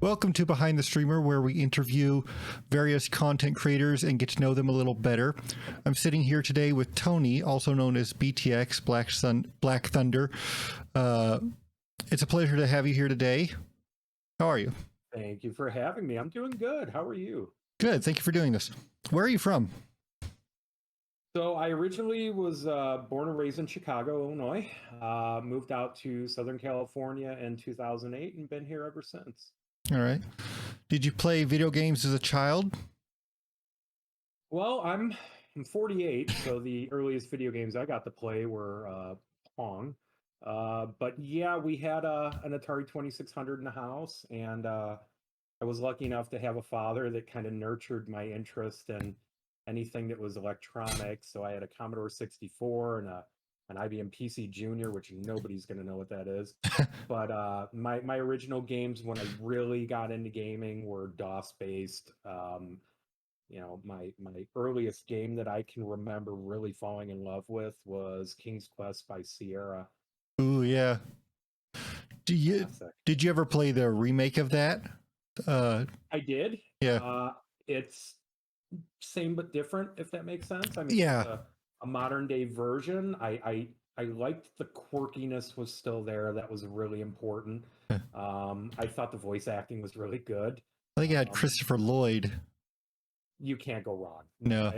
Welcome to Behind the Streamer, where we interview various content creators and get to know them a little better. I'm sitting here today with Tony, also known as BTX, Black Thunder. It's a pleasure to have you here today. How are you? Thank you for having me. I'm doing good. How are you? Good. Thank you for doing this. Where are you from? So I originally was born and raised in Chicago, Illinois. Moved out to Southern California in 2008 and been here ever since. All right. Did you play video games as a child? Well, I'm 48, so the earliest video games I got to play were Pong. But yeah, we had an Atari 2600 in the house, and I was lucky enough to have a father that kind of nurtured my interest in anything that was electronic. So I had a Commodore 64 and an IBM PC Junior, which nobody's going to know what that is. But my original games when I really got into gaming were DOS based. My earliest game that I can remember really falling in love with was King's Quest by Sierra. Ooh, yeah. Did you ever play the remake of that? I did. Yeah. It's same but different, if that makes sense. I mean, Yeah. a modern day version. I liked the quirkiness was still there. That was really important. I thought the voice acting was really good. I think it had Christopher Lloyd. You can't go wrong. No.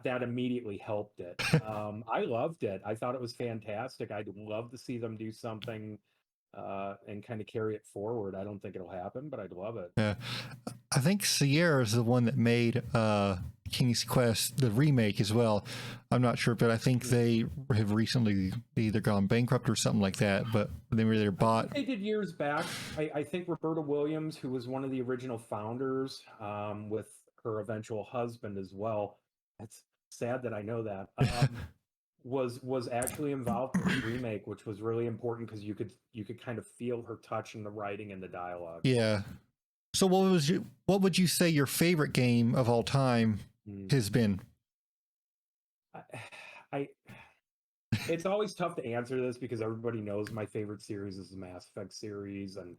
That immediately helped it. I loved it. I thought it was fantastic. I'd love to see them do something and kind of carry it forward. I don't think it'll happen, but I'd love it. Yeah. I think Sierra is the one that made King's Quest, the remake as well. I'm not sure, but I think they have recently either gone bankrupt or something like that, but they were either bought. They did years back. I think Roberta Williams, who was one of the original founders, with her eventual husband as well. It's sad that I know that. was actually involved in the remake, which was really important because you could kind of feel her touch in the writing and the dialogue. Yeah. So what would you say your favorite game of all time has been? It's always tough to answer this because everybody knows my favorite series is the Mass Effect series, and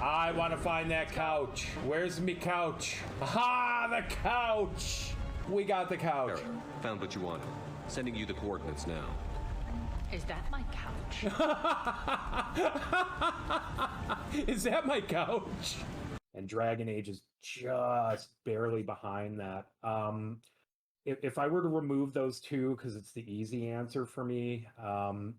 I want to find that couch. Where's me couch? Aha, the couch! We got the couch. Eric, found what you wanted. Sending you the coordinates now. Is that my couch? Is that my couch? And Dragon Age is just barely behind that. If I were to remove those two, because it's the easy answer for me, the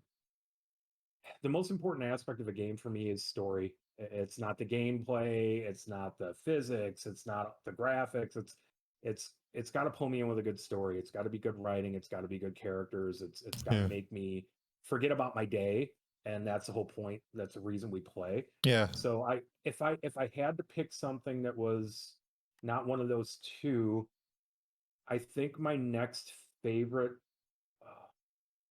most important aspect of a game for me is story. It's not the gameplay, it's not the physics, it's not the graphics. It's got to pull me in with a good story. It's got to be good writing. It's got to be good characters. It's got to make me forget about my day, and that's the whole point. That's the reason we play. Yeah. So if I had to pick something that was not one of those two, I think my next favorite.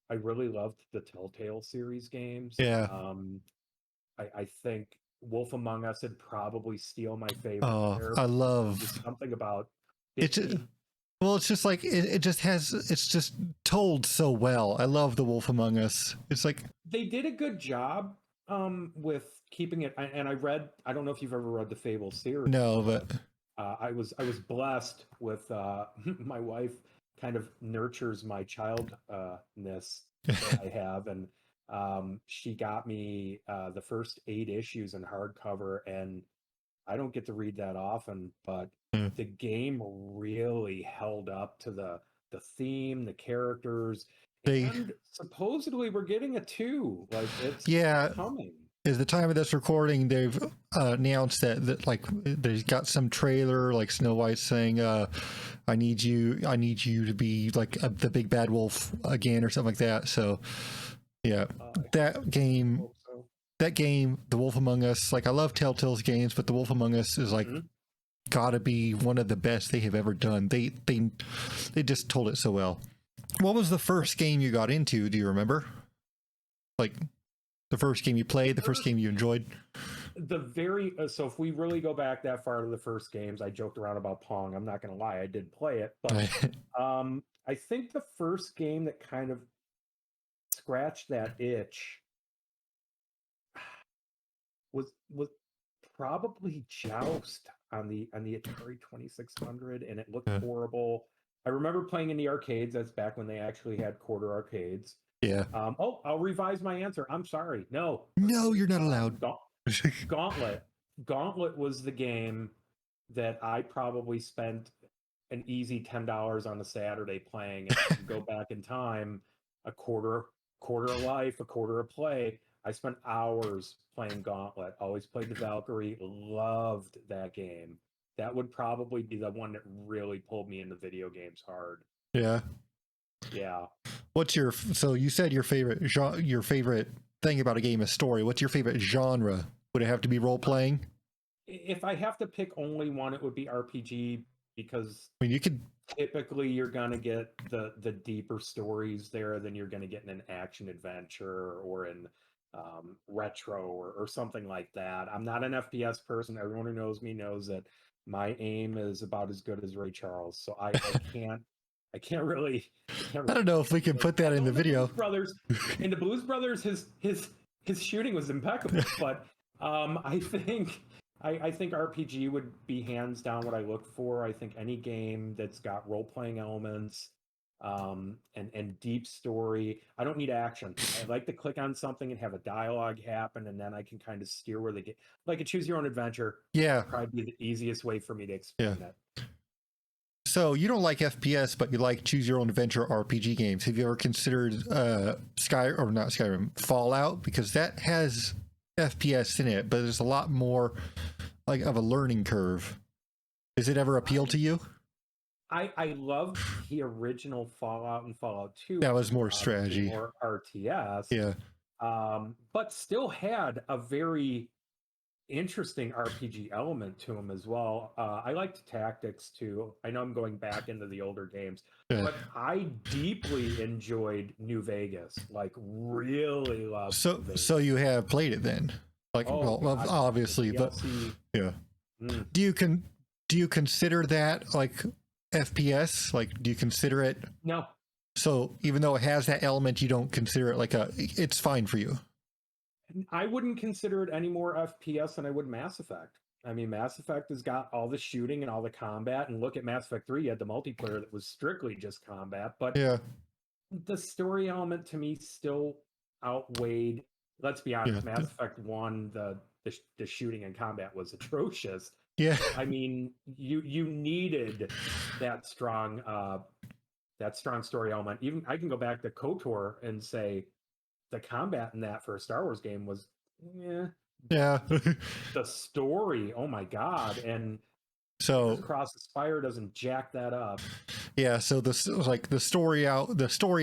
I really loved the Telltale series games. Yeah. I think Wolf Among Us would probably steal my favorite. Oh, I love something about it. Well, it's just like it's just told so well. I love the Wolf Among Us. It's like they did a good job with keeping it. And I don't know if you've ever read the Fable series. No, but I was blessed with my wife kind of nurtures my childness that I have, and she got me the first 8 issues in hardcover, and I don't get to read that often, but the game really held up to the theme, the characters, and supposedly we're getting a 2. Like it's coming. At the time of this recording, they've announced that like they've got some trailer like Snow White saying, "I need you to be like the big bad wolf again" or something like that. So yeah, that game, The Wolf Among Us. Like I love Telltale's games, but The Wolf Among Us is like gotta be one of the best they have ever done. They just told it so well. What was the first game you got into? Do you remember? Like the first game you played, the first game you enjoyed? So if we really go back that far to the first games, I joked around about Pong. I'm not going to lie, I did play it, but I think the first game that kind of scratched that itch was probably Joust on the Atari 2600, and it looked Yeah. horrible. I remember playing in the arcades. That's back when they actually had quarter arcades. Yeah. I'll revise my answer. I'm sorry. No. No, you're not allowed. Gauntlet. Gauntlet was the game that I probably spent an easy $10 on a Saturday playing. And if you go back in time, a quarter of life, a quarter of play. I spent hours playing Gauntlet. Always played the Valkyrie. Loved that game. That would probably be the one that really pulled me into video games hard. Yeah. Yeah. What's your, so you said your favorite thing about a game is story. What's your favorite genre? Would it have to be role playing? If I have to pick only one, it would be RPG, because I mean, you could, typically you're gonna get the deeper stories there than you're gonna get in an action adventure or in retro or something like that. I'm not an FPS person. Everyone who knows me knows that my aim is about as good as Ray Charles. So I can't really. I don't know if we can put that in the video. In the Blues Brothers, his shooting was impeccable, but I think RPG would be hands down what I look for. I think any game that's got role-playing elements and deep story. I don't need action. I like to click on something and have a dialogue happen, and then I can kind of steer where they get. Like a choose your own adventure. Yeah. Probably be the easiest way for me to explain it. So you don't like FPS, but you like choose your own adventure RPG games. Have you ever considered Fallout? Because that has FPS in it, but there's a lot more like of a learning curve. Does it ever appeal to you? I loved the original Fallout and Fallout 2. That was more strategy. More RTS. Yeah. But still had a very interesting RPG element to them as well. I liked tactics too. I know I'm going back into the older games, but I deeply enjoyed New Vegas. Like really loved. So you have played it then? Like, obviously, but yeah. Do you consider that like FPS? Like, do you consider it? No. So even though it has that element, you don't consider it like it's fine for you. I wouldn't consider it any more FPS than I would Mass Effect. I mean, Mass Effect has got all the shooting and all the combat, and look at Mass Effect 3, you had the multiplayer that was strictly just combat, but yeah, the story element to me still outweighed. Let's be honest, Mass Effect 1, the shooting and combat was atrocious. Yeah. I mean, you needed that strong story element. Even I can go back to KOTOR and say the combat in that for a Star Wars game was, yeah. The story, oh my god! And so Cross the Spire doesn't jack that up. Yeah, so the story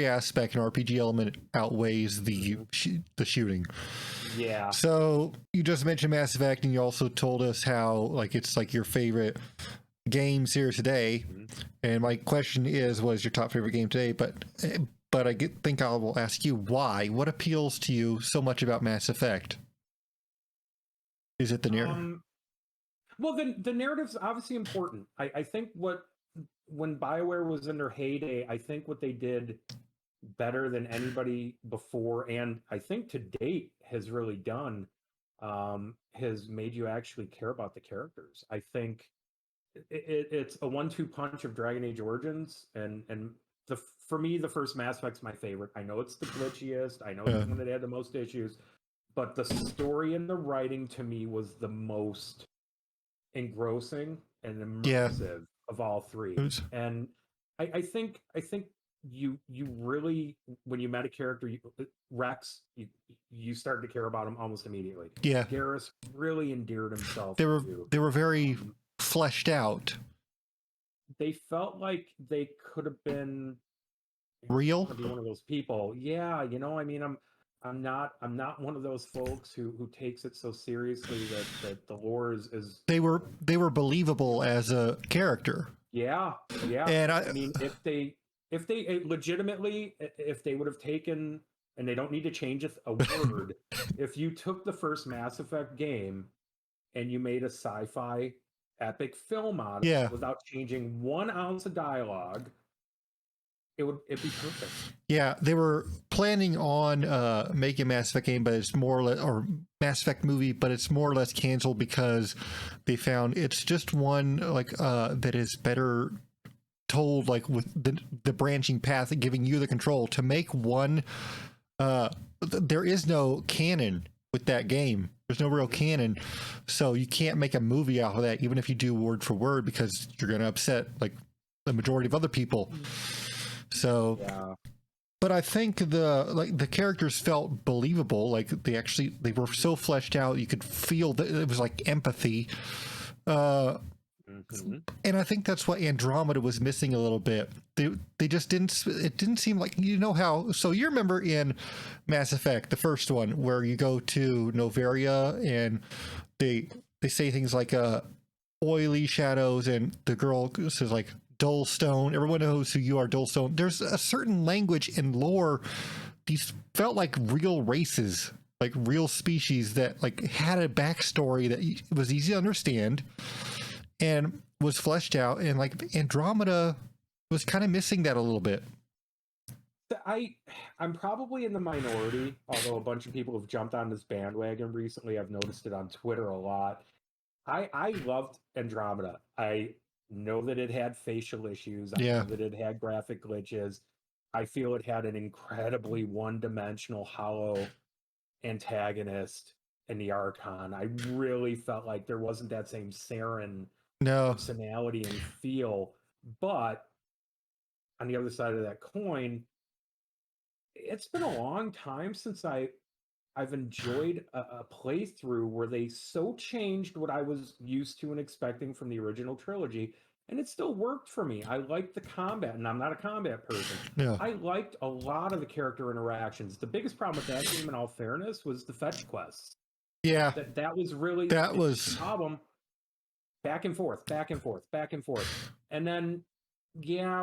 aspect and RPG element outweighs the shooting. Yeah. So you just mentioned Mass Effect, and you also told us how like it's like your favorite game series today. And my question is, what is your top favorite game today? But I think I will ask you why. What appeals to you so much about Mass Effect? Is it the narrative? Well, the narrative's obviously important. I think when BioWare was in their heyday, I think what they did better than anybody before, and I think to date has really done, has made you actually care about the characters. I think it's a 1-2 punch of Dragon Age Origins, and for me, the first Mass Effect's my favorite. I know it's the glitchiest. I know it's the one that had the most issues, but the story and the writing to me was the most engrossing and immersive of all three. And I think you really, when you met a character, Rex, you started to care about him almost immediately. Yeah. Garrus really endeared himself. They were very fleshed out. They felt like they could have been real. Be one of those people. Yeah, I mean, I'm not one of those folks who takes it so seriously that the lore is. They were believable as a character. Yeah. And I mean, if they legitimately, if they would have taken, and they don't need to change a word, if you took the first Mass Effect game and you made a sci-fi epic film out of it without changing 1 ounce of dialogue, it'd be perfect. Yeah, they were planning on making a Mass Effect game, but it's more or less, or Mass Effect movie, but it's more or less canceled because they found it's just one like that is better told like with the branching path, giving you the control to make one. There is no canon with that game. There's no real canon, so you can't make a movie out of that, even if you do word for word, because you're going to upset like the majority of other people. So, Yeah. but I think the characters felt believable. Like they were so fleshed out. You could feel that it was like empathy. And I think that's what Andromeda was missing a little bit. They just didn't. It didn't seem like, you know how. So you remember in Mass Effect, the first one, where you go to Novaria and they say things like oily shadows, and the girl says like dull stone. Everyone knows who you are, dull stone. There's a certain language and lore. These felt like real races, like real species that like had a backstory that was easy to understand and was fleshed out, and like Andromeda was kind of missing that a little bit. I'm probably in the minority, although a bunch of people have jumped on this bandwagon recently. I've noticed it on Twitter a lot. I loved Andromeda. I know that it had facial issues. I know that it had graphic glitches. I feel it had an incredibly one-dimensional, hollow antagonist in the Archon. I really felt like there wasn't that same Saren personality and feel. But on the other side of that coin, it's been a long time since I've enjoyed a playthrough where they so changed what I was used to and expecting from the original trilogy, and it still worked for me. I liked the combat, and I'm not a combat person. I liked a lot of the character interactions. The biggest problem with that game, in all fairness, was the fetch quests. Yeah, that was really the problem. Back and forth, back and forth, back and forth, and then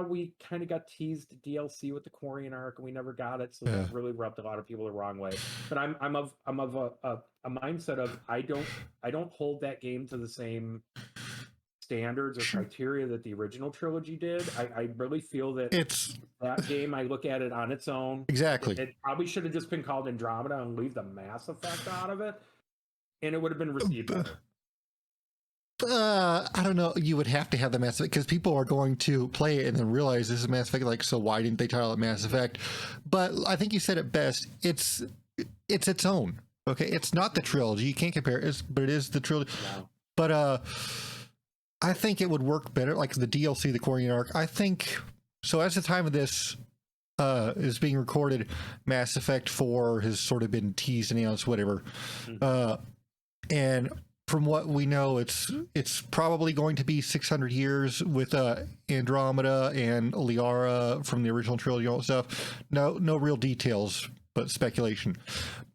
we kind of got teased DLC with the Quarian arc, and we never got it, so that really rubbed a lot of people the wrong way. But I'm of a mindset of I don't hold that game to the same standards or criteria that the original trilogy did. I really feel that that game, I look at it on its own. Exactly. It probably should have just been called Andromeda and leave the Mass Effect out of it, and it would have been received better. I don't know. You would have to have the Mass Effect because people are going to play it and then realize this is Mass Effect. Like, so why didn't they title it Mass Effect? But I think you said it best. It's its own. Okay, it's not the trilogy. You can't compare it, but it is the trilogy. Wow. But I think it would work better, like the DLC, the Quarian arc. I think so. As the time of this is being recorded, Mass Effect 4 has sort of been teased and announced, whatever. And from what we know, it's probably going to be 600 years with Andromeda and Liara from the original trilogy and all that stuff. No real details, but speculation.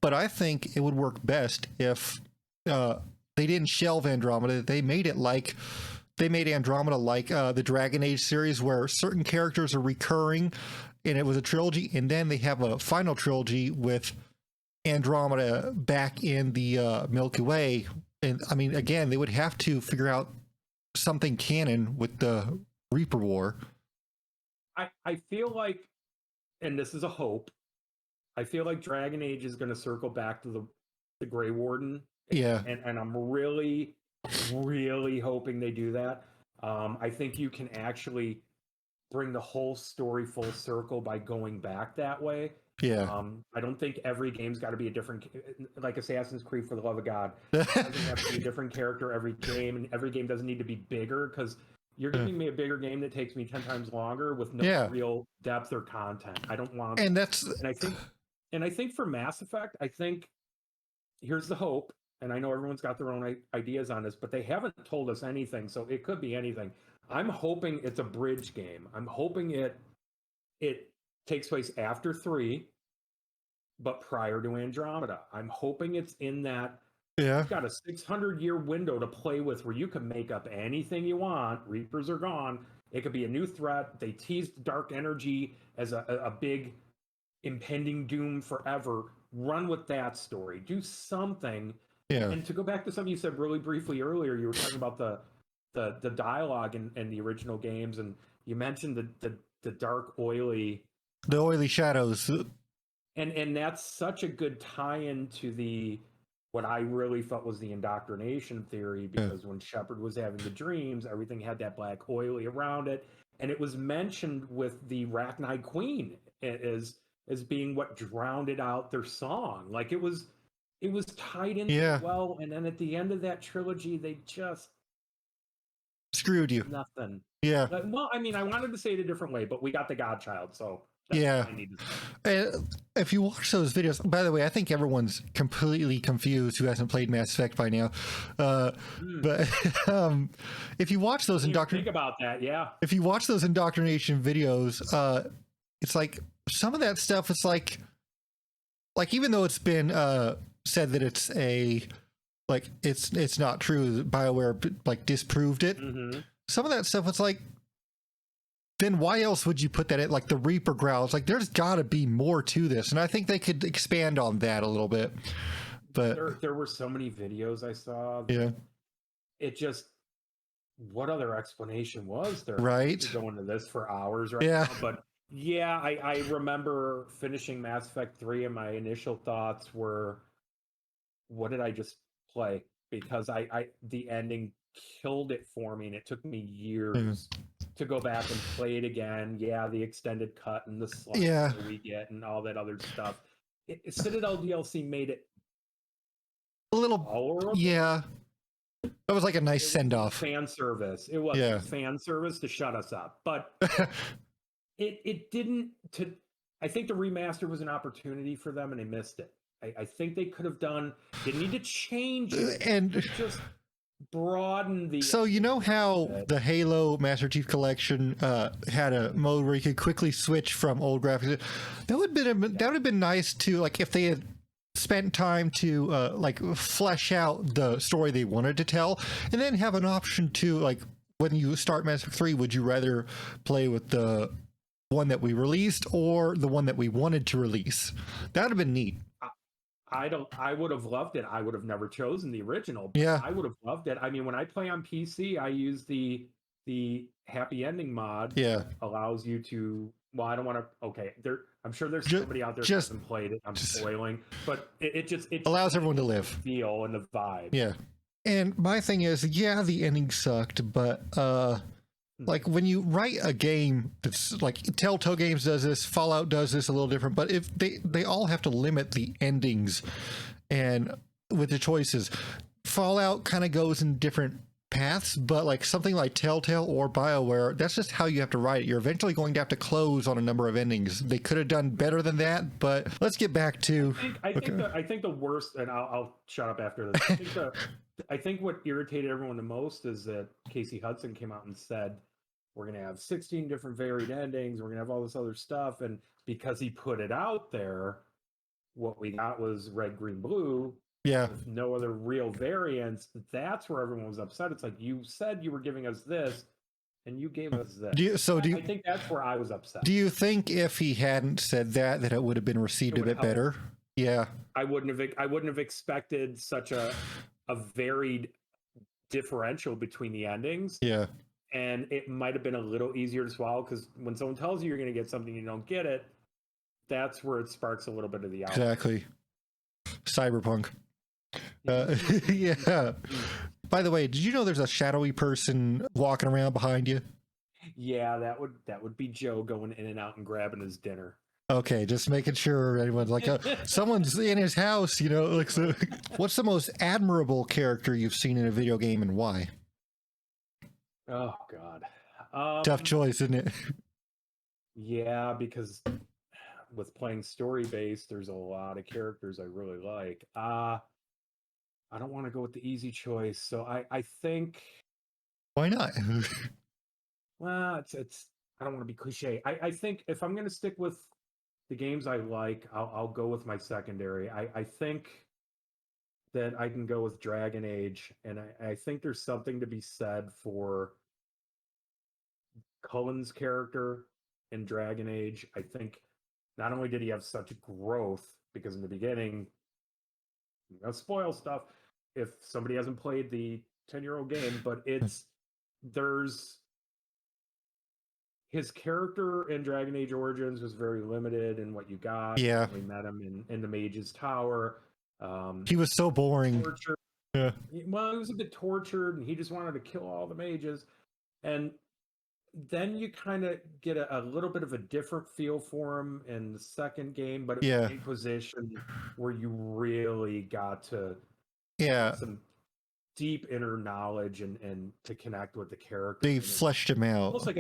But I think it would work best if they didn't shelve Andromeda. They made Andromeda like the Dragon Age series, where certain characters are recurring, and it was a trilogy, and then they have a final trilogy with Andromeda back in the Milky Way. And I mean, again, they would have to figure out something canon with the Reaper War. I feel like, and this is a hope, I feel like Dragon Age is going to circle back to the Grey Warden. Yeah. And I'm really, really hoping they do that. I think you can actually bring the whole story full circle by going back that way. Yeah. I don't think every game's got to be a different, like Assassin's Creed, for the love of God. It doesn't have to be a different character every game, and every game doesn't need to be bigger, because you're giving me a bigger game that takes me 10 times longer with no real depth or content. I don't want. And I think for Mass Effect, I think here's the hope, and I know everyone's got their own ideas on this, but they haven't told us anything, so it could be anything. I'm hoping it's a bridge game. I'm hoping it takes place after 3, but prior to Andromeda. I'm hoping it's in that you've got a 600-year window to play with where you can make up anything you want. Reapers are gone. It could be a new threat. They teased dark energy as a big impending doom forever. Run with that story. Do something. Yeah. And to go back to something you said really briefly earlier, you were talking about the dialogue in the original games, and you mentioned the dark, oily, The oily shadows. and that's such a good tie-in to the what I really felt was the indoctrination theory, because when Shepard was having the dreams, everything had that black oily around it, and it was mentioned with the Rachni Queen as being what drowned out their song. Like it was tied in Yeah. well, and then at the end of that trilogy, they just Screwed you. nothing. Yeah. Well, I mean, I wanted to say it a different way, but we got the Godchild, so that's Yeah. all I need to say. If you watch those videos, by the way, I think everyone's completely confused who hasn't played Mass Effect by now. But if you watch those Think about that, yeah. if you watch those indoctrination videos, it's like some of that stuff is like even though it's been said that it's it's not true, that BioWare like disproved it. Mm-hmm. Some of that stuff, it's like, then why else would you put that in? Like the Reaper growls, like there's got to be more to this, and I think they could expand on that a little bit. But There were so many videos I saw. yeah, It just, what other explanation was there? right. We could go into this for hours right Yeah. now, but yeah, I remember finishing Mass Effect 3 and my initial thoughts were, what did I just play? Because the ending killed it for me, and it took me years to go back and play it again. Yeah, the extended cut and the slides that we get and all that other stuff. Citadel DLC made it A little, tolerable. yeah. That was like a nice send off. Fan service. It was fan service to shut us up, but it didn't. I think the remaster was an opportunity for them, and they missed it. I think they could have done. They need to change it And just broaden the. so you know how the Halo Master Chief Collection had a mode where you could quickly switch from old graphics. That would have been nice to, like, if they had spent time to like flesh out the story they wanted to tell, and then have an option to, like, when you start Mass Effect 3, would you rather play with the one that we released or the one that we wanted to release? That would have been neat. I would have loved it. I would have never chosen the original. Yeah. I would have loved it. I mean, when I play on PC, I use the happy ending mod. Yeah. Allows you to. Well, I don't want to. Okay, I'm sure there's somebody out there who hasn't played it. I'm spoiling, but it just allows everyone to live. Feel and the vibe. Yeah. And my thing is, yeah, the ending sucked, but like when you write a game that's like, Telltale Games does this, Fallout does this a little different, but if they all have to limit the endings and with the choices. Fallout kind of goes in different paths, but like something like Telltale or BioWare, that's just how you have to write it. You're eventually going to have to close on a number of endings. They could have done better than that, but let's get back to. I think the worst, and I'll shut up after this. I think what irritated everyone the most is that Casey Hudson came out and said, we're going to have 16 different varied endings. We're going to have all this other stuff. And because he put it out there, what we got was red, green, blue. Yeah. With no other real variants. That's where everyone was upset. It's like, you said you were giving us this, and you gave us this. I think that's where I was upset. Do you think if he hadn't said that it would have been received a bit better? Yeah. I wouldn't have expected such a varied differential between the endings. Yeah. And it might have been a little easier to swallow, because when someone tells you you're going to get something, you don't get it. That's where it sparks a little bit of the outrage. Exactly. Cyberpunk. Yeah. By the way, did you know there's a shadowy person walking around behind you? Yeah, that would be Joe going in and out and grabbing his dinner. Okay, just making sure anyone's like, someone's in his house, like, so. What's the most admirable character you've seen in a video game, and why? Oh God. Tough choice, isn't it? Yeah, because with playing story based, there's a lot of characters I really like. I don't want to go with the easy choice, so I think. Why not? Well, it's I don't want to be cliche. I think if I'm going to stick with the games I like, I'll go with my secondary. I think that I can go with Dragon Age, and I think there's something to be said for Cullen's character in Dragon Age. I think not only did he have such growth, because in the beginning, I'll spoil stuff if somebody hasn't played the 10-year-old game, but his character in Dragon Age Origins was very limited in what you got. Yeah. We met him in the Mage's Tower. He was so boring. Tortured. Yeah. Well, he was a bit tortured, and he just wanted to kill all the mages. And then you kind of get a little bit of a different feel for him in the second game, but it was a position where you really got to some deep inner knowledge and to connect with the character. They fleshed him out. Almost like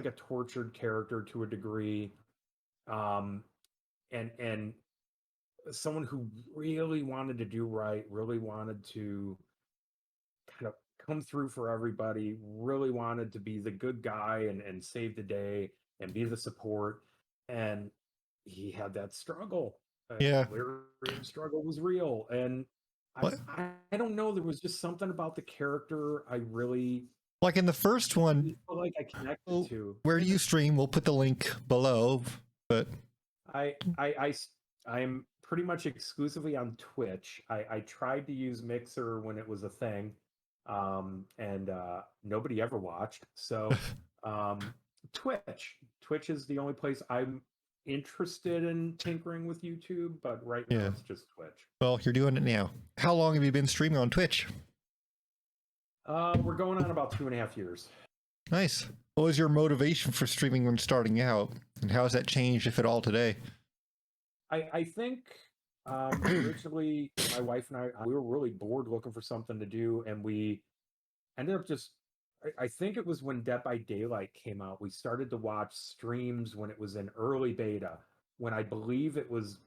a tortured character to a degree. And someone who really wanted to do right, really wanted to kind of come through for everybody, really wanted to be the good guy and save the day and be the support. And he had that struggle. Lyrium's struggle was real. And I don't know, there was just something about the character I really like in the first one. Feel like I connected to. Where do you stream? We'll put the link below. But I'm pretty much exclusively on Twitch. I tried to use Mixer when it was a thing, and nobody ever watched. So Twitch is the only place I'm interested in tinkering with YouTube, but right now it's just Twitch. Well, you're doing it now. How long have you been streaming on Twitch? We're going on about 2.5 years. Nice. What was your motivation for streaming when starting out, and how has that changed, if at all, today? I think originally my wife and we were really bored looking for something to do, and we ended up just, I think it was when Dead by Daylight came out, we started to watch streams when it was in early beta, when I believe it was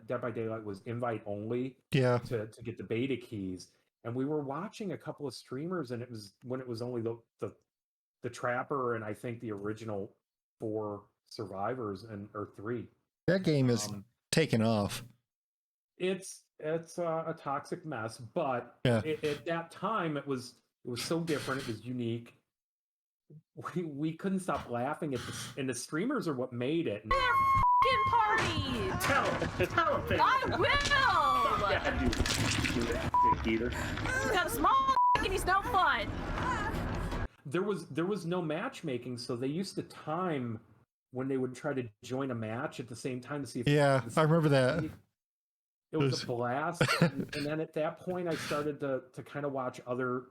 Dead by Daylight was invite only to get the beta keys. And we were watching a couple of streamers, and it was when it was only the Trapper and I think the original 4 survivors or 3. That game is taken off. It's a toxic mess, but at that time it was so different. It was unique. We couldn't stop laughing at this, and the streamers are what made it. Party! Tell him. I will! Yeah, dude. Either. He's got a small and he's no fun. There was no matchmaking, so they used to time when they would try to join a match at the same time to see if I remember that. It was a blast. and then at that point I started to kind of watch other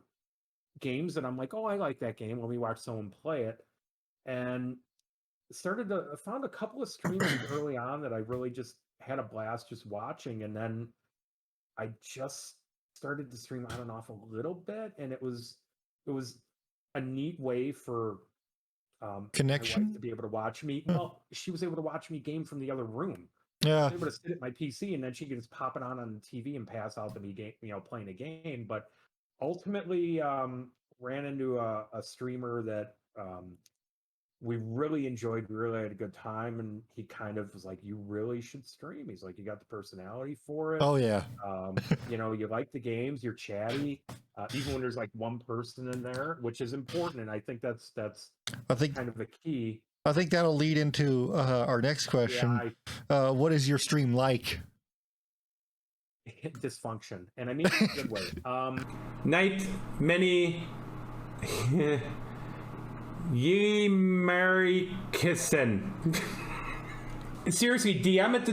games, and I'm like, oh, I like that game, let me watch someone play it. And I found a couple of streamers early on that I really just had a blast just watching, and then I just started to stream on and off a little bit, and it was a neat way for connection my wife to be able to watch me. Well, she was able to watch me game from the other room. Yeah, I was able to sit at my PC, and then she could just pop it on the TV and pass out to me, playing a game. But ultimately, ran into a streamer that we really enjoyed. We really had a good time, and he kind of was like, "You really should stream." He's like, "You got the personality for it. Oh yeah. You like the games. You're chatty, even when there's like one person in there, which is important." And I think that's kind of the key. I think that'll lead into our next question. What is your stream like? Dysfunction, and I mean it in a good way. Night many ye merry kissing. Seriously, DM it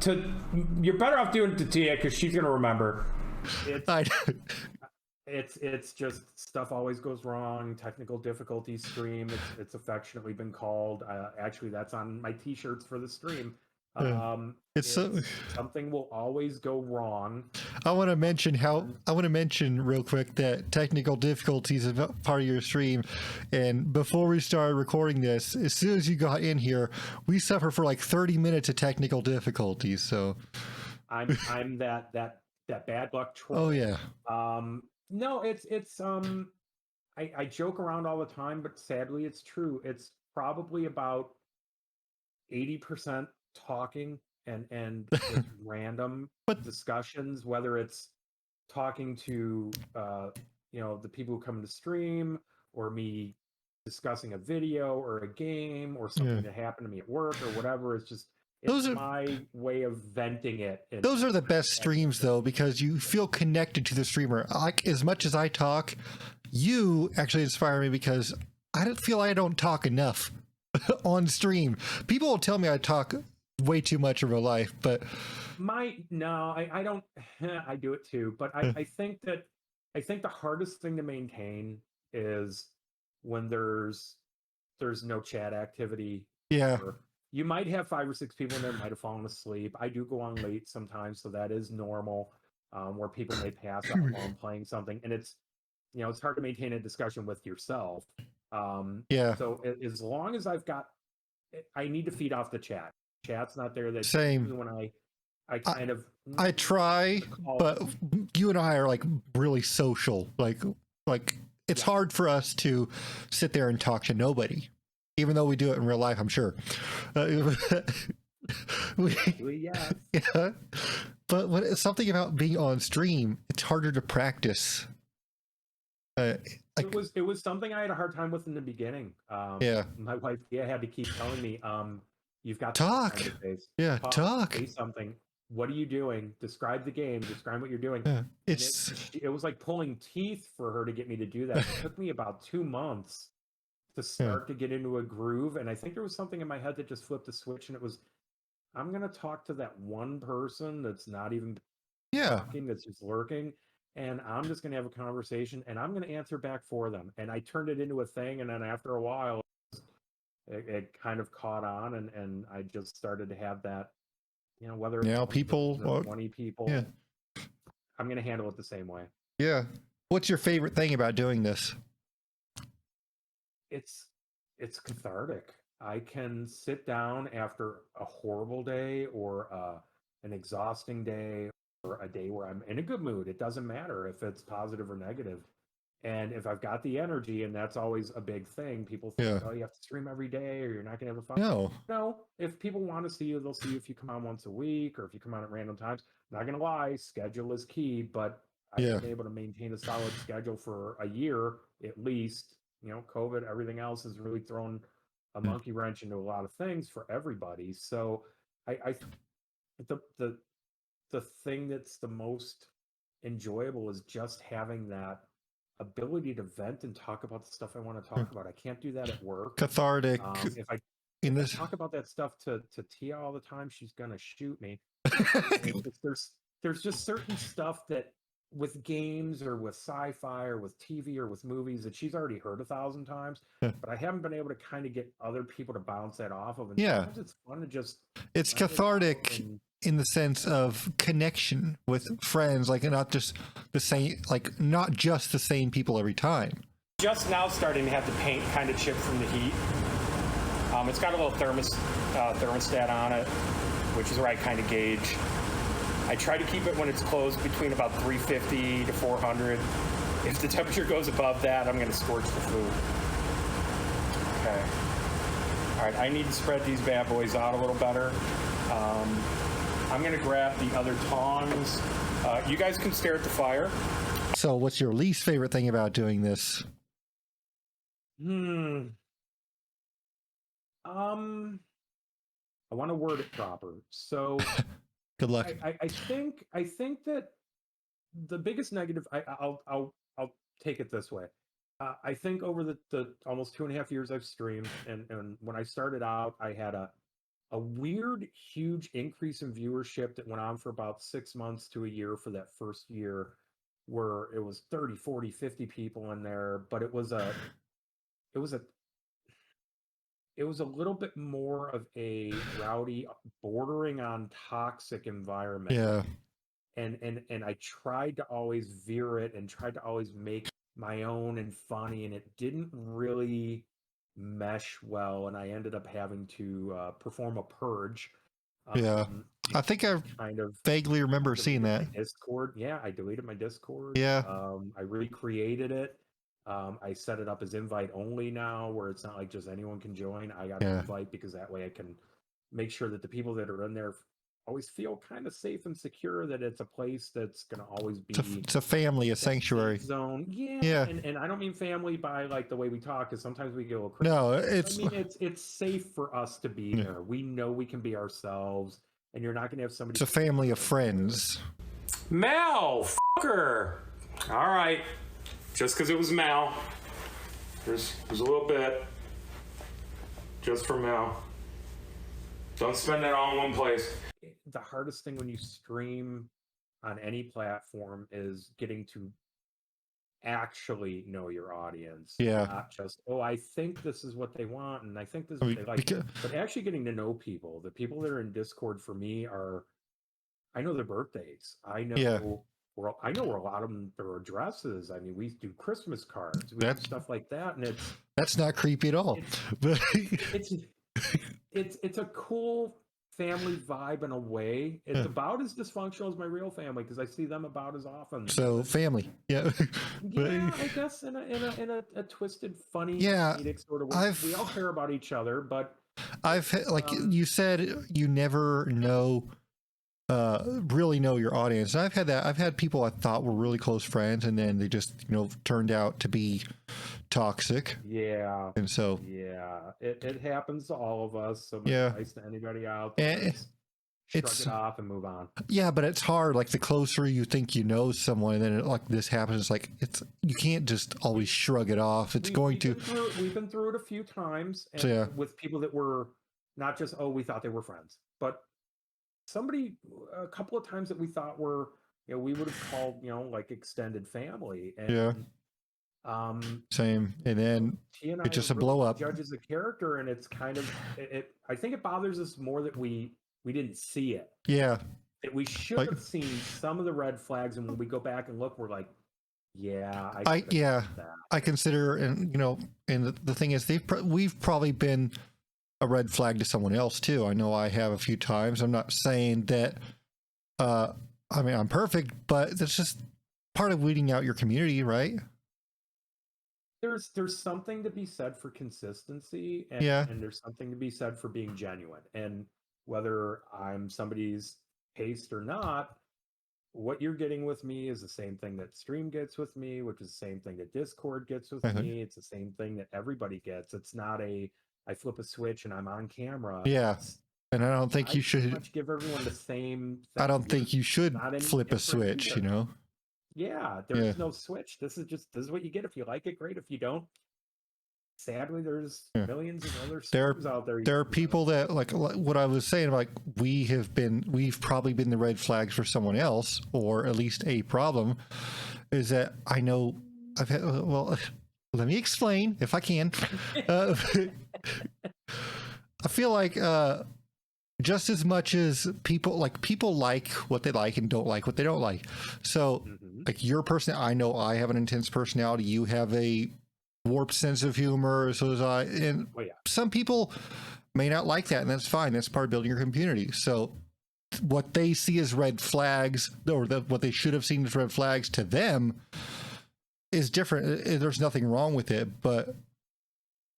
to you're better off doing it to Tia, because she's gonna remember. It's just stuff always goes wrong. Technical difficulty stream. It's affectionately been called. Actually, that's on my t-shirts for the stream. Something will always go wrong. I want to mention real quick that technical difficulties is part of your stream. And before we started recording this, as soon as you got in here, we suffer for like 30 minutes of technical difficulties. So I'm that bad luck troll. Oh yeah. No, it's I joke around all the time, but sadly it's true. It's probably about 80% talking and just random discussions, whether it's talking to the people who come to stream, or me discussing a video or a game or something that happened to me at work or whatever. It's my way of venting it. Those are the best streams, though, because you feel connected to the streamer. Like, as much as I talk, you actually inspire me, because I don't feel I don't talk enough on stream. People will tell me I talk way too much in real life, but I don't. I do it too, but I think the hardest thing to maintain is when there's no chat activity. yeah, Or you might have 5 or 6 people in there might have fallen asleep. I do go on late sometimes, so that is normal. Where people may pass out while I'm playing something, and it's it's hard to maintain a discussion with yourself. yeah, So as long as I need to feed off the chat. Chat's not there. That's same. when I kind of I try, but you and I are like really social. Like it's hard for us to sit there and talk to nobody, even though we do it in real life. I'm sure. yeah. Yeah, but when it's something about being on stream, it's harder to practice. It was something I had a hard time with in the beginning. Yeah. My wife had to keep telling me, you've got to Talk. Yeah, talk. Say something. What are you doing? Describe the game. Describe what you're doing. Yeah, It was like pulling teeth for her to get me to do that. It took me about 2 months to start to get into a groove. And I think there was something in my head that just flipped a switch, and it was, I'm going to talk to that one person that's not even talking, that's just lurking. And I'm just going to have a conversation, and I'm going to answer back for them. And I turned it into a thing. And then after a while, it kind of caught on, and I just started to have that, whether it's now people 20 people, I'm going to handle it the same way. Yeah. What's your favorite thing about doing this? It's cathartic. I can sit down after a horrible day or an exhausting day or a day where I'm in a good mood. It doesn't matter if it's positive or negative. And if I've got the energy, and that's always a big thing, people think, oh, you have to stream every day or you're not going to have a fun. No, if people want to see you, they'll see you if you come on once a week or if you come on at random times. Not going to lie, schedule is key, but I've been able to maintain a solid schedule for a year at least. COVID, everything else has really thrown a monkey wrench into a lot of things for everybody. So the thing that's the most enjoyable is just having that ability to vent and talk about the stuff I want to talk about. I can't do that at work. Cathartic. If I talk about that stuff to Tia all the time, she's gonna shoot me. There's just certain stuff that with games or with sci-fi or with TV or with movies that she's already heard 1,000 times, but I haven't been able to kind of get other people to bounce that off of. And sometimes it's fun to just. It's cathartic in the sense of connection with friends, like not just the same, like not just the same people every time. Just now starting to have the paint kind of chip from the heat. It's got a little thermostat on it, which is where I kind of gauge. I try to keep it when it's closed between about 350 to 400. If the temperature goes above that, I'm going to scorch the food. Okay. All right, I need to spread these bad boys out a little better. I'm going to grab the other tongs. You guys can stare at the fire. So what's your least favorite thing about doing this? I want to word it proper. So good luck. I think that the biggest negative, I'll take it this way. I think over the almost 2.5 years I've streamed, and when I started out, I had a weird, huge increase in viewership that went on for about 6 months to a year for that first year, where it was 30, 40, 50 people in there, but it was a little bit more of a rowdy, bordering on toxic environment. Yeah. And I tried to always veer it and tried to always make my own and funny, and it didn't really mesh well, and I ended up having to perform a purge. I think I kind of vaguely remember seeing that. Discord. Yeah, I deleted my Discord. Yeah. I recreated it. I set it up as invite only now, where it's not like just anyone can join. I got an invite because that way I can make sure that the people that are in there always feel kind of safe and secure, that it's a place that's going to always be. It's a family, a sanctuary zone. Yeah. And I don't mean family by like the way we talk, because sometimes we go crazy. No, it's safe for us to be there. We know we can be ourselves, and you're not going to have somebody. It's a family of friends. Mal, fucker. All right. Just because it was Mal. There's a little bit just for Mel. Don't spend it all in one place. The hardest thing when you stream on any platform is getting to actually know your audience. Yeah. Not just, oh, I think this is what they want and I think this is what they like. But actually getting to know people. The people that are in Discord for me are, I know their birthdays. I know I know where a lot of them, their addresses. I mean, we do Christmas cards. We do stuff like that. And that's not creepy at all. It's a cool family vibe in a way. It's about as dysfunctional as my real family because I see them about as often. So family, yeah. I guess in a twisted, funny, comedic sort of way. We all care about each other, but I've like you said, you never know. Really know your audience. And I've had that. I've had people I thought were really close friends, and then they just turned out to be toxic. Yeah. And so it happens to all of us. So advice to anybody out there. Shrug it off and move on. Yeah, but it's hard. Like the closer you think you know someone, and then like this happens, you can't just always shrug it off. We've been through it a few times, and with people that were not just we thought they were friends, but a couple of times that we thought were we would have called like extended family, and same, and then it's just a blow up. Judges a character, and it's kind of I think it bothers us more that we didn't see it. Yeah. That we should have seen some of the red flags, and when we go back and look, we're like, I consider, and and the thing is, we've probably been a red flag to someone else too. I know I have a few times. I'm not saying that. I mean, I'm perfect, but that's just part of weeding out your community, right? There's something to be said for consistency, and there's something to be said for being genuine, and whether I'm somebody's taste or not, what you're getting with me is the same thing that stream gets with me, which is the same thing that Discord gets with me. It's the same thing that everybody gets. It's not I flip a switch and I'm on camera. Yeah. And I don't think you should give everyone the same thing. I don't think you should flip a switch, Yeah, there's no switch. This is what you get. If you like it, great. If you don't, sadly, there's millions of other streams out there. There are people that like what I was saying, like we've probably been the red flags for someone else, or at least a problem is that I know I've had, let me explain if I can. I feel like just as much as people like what they like and don't like what they don't like. So like your person, I know I have an intense personality. You have a warped sense of humor. So does I. And some people may not like that, and that's fine. That's part of building your community. So what they see as red flags, or what they should have seen as red flags to them, is different. There's nothing wrong with it, but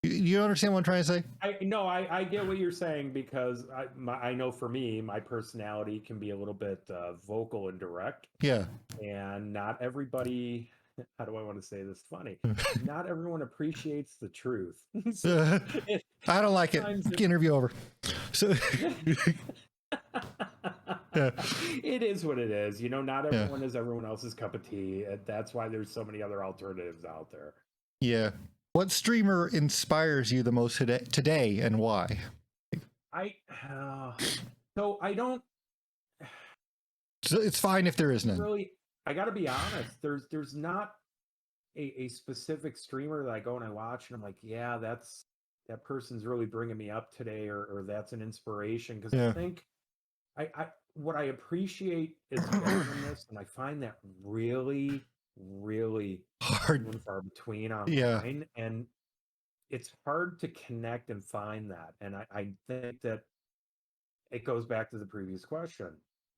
you understand what I'm trying to say? I get what you're saying, because I know for me, my personality can be a little bit vocal and direct. Yeah. And not everybody, how do I want to say this funny? Not everyone appreciates the truth. I don't like it. Interview over. So it is what it is. Not everyone is everyone else's cup of tea. That's why there's so many other alternatives out there. Yeah. What streamer inspires you the most today, and why? So I don't. So it's fine if there is none. Really, I got to be honest. There's not a specific streamer that I go and I watch and I'm like, yeah, that person's really bringing me up today, or that's an inspiration, because I think what I appreciate is genuineness, and I find that really, really hard and far between online, and it's hard to connect and find that. And I think that it goes back to the previous question: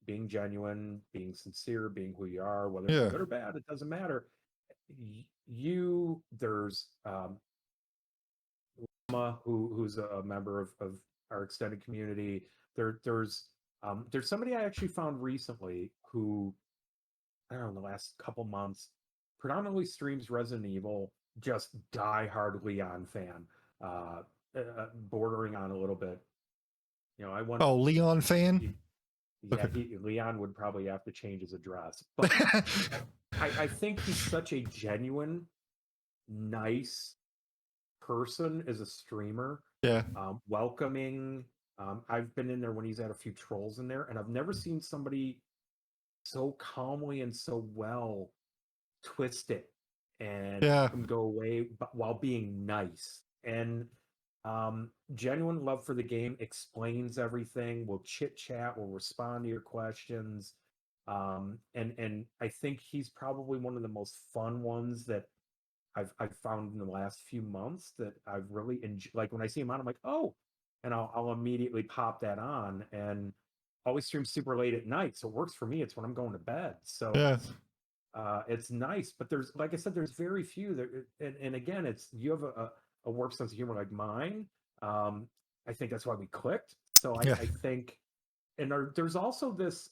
being genuine, being sincere, being who you are, whether it's good or bad, it doesn't matter. There's Lama, who's a member of our extended community. There's somebody I actually found recently who, I don't know, in the last couple months, predominantly streams Resident Evil, just die-hard Leon fan, bordering on a little bit. I want. Oh, Leon fan? Leon would probably have to change his address. But I think he's such a genuine, nice, person as a streamer. Yeah. Welcoming. I've been in there when he's had a few trolls in there, and I've never seen somebody so calmly and so well twist it and Yeah. have them go away while being nice. And genuine love for the game, explains everything. We'll chit chat. We'll respond to your questions. And I think he's probably one of the most fun ones that I've found in the last few months that I've really enjoyed. Like when I see him on, I'm like, oh, and I'll immediately pop that on, and always stream super late at night, so it works for me. It's when I'm going to bed, so Yeah. it's nice. But there's, like I said, there's very few that, and again, it's you have a warped sense of humor like mine. I think that's why we clicked. So Yeah. I think, and there's also this.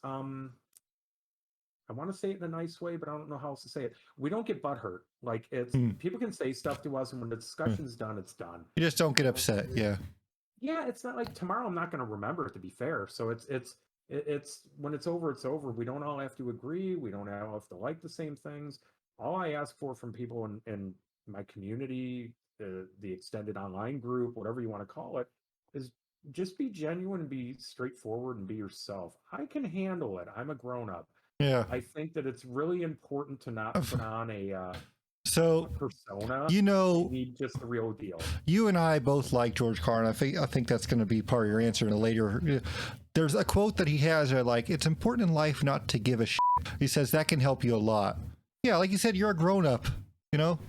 I want to say it in a nice way, but I don't know how else to say it. We don't get butthurt. Like it's people can say stuff to us, and when the discussion's done, it's done. You just don't get upset. Yeah. Yeah, it's not like tomorrow I'm not going to remember it, to be fair. So it's when it's over, it's over. We don't all have to agree. We don't all have to like the same things. All I ask for from people in my community, the extended online group, whatever you want to call it, is just be genuine and be straightforward and be yourself. I can handle it. I'm a grown up. Yeah. I think that it's really important to not put on a So, persona. you know, You need just the real deal. you and I both like George Carlin. I think that's going to be part of your answer in a later. There's a quote that he has there, like, it's important in life not to give a shit. He says that can help you a lot. Yeah, like you said, you're a grown up, you know?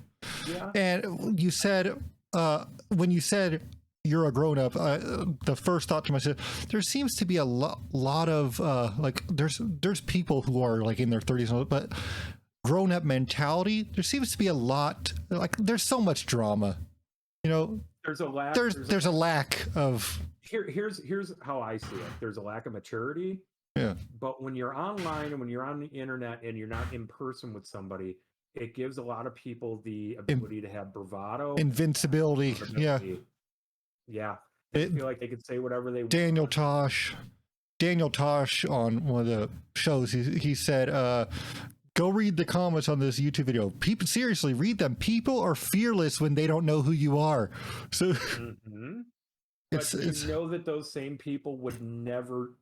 Yeah. And you said, when you said you're a grown up, the first thought to myself, there seems to be a lot of, like, there's people who are like in their 30s, but grown up mentality, there seems to be a lot, like, there's so much drama, you know? There's a lack. There's a lack of. Here's how I see it. There's a lack of maturity. Yeah. But when you're online and when you're on the internet and you're not in person with somebody, it gives a lot of people the ability to have bravado, Invincibility. Yeah. Yeah. They feel like they could say whatever they want. Daniel Tosh on one of the shows, he said, go read the comments on this YouTube video. People, seriously, read them. People are fearless when they don't know who you are. So But you know that those same people would never,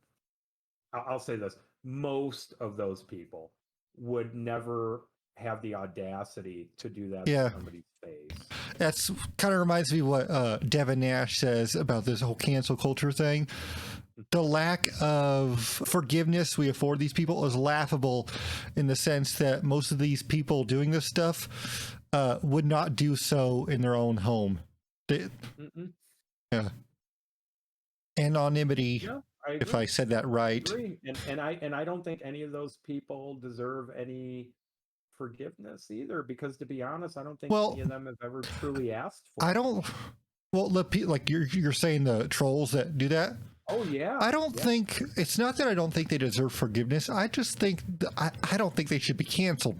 I'll say this, most of those people would never have the audacity to do that to somebody's face. That's kind of reminds me what Devin Nash says about this whole cancel culture thing. The lack of forgiveness we afford these people is laughable in the sense that most of these people doing this stuff would not do so in their own home. Yeah. Anonymity, Yeah, if I said that right. I agree. And I don't think any of those people deserve any forgiveness either, because to be honest, I don't think any of them have ever truly asked for it. Well, like you're saying the trolls that do that. Oh yeah. I don't think it's not that I don't think they deserve forgiveness. I just think I don't think they should be canceled,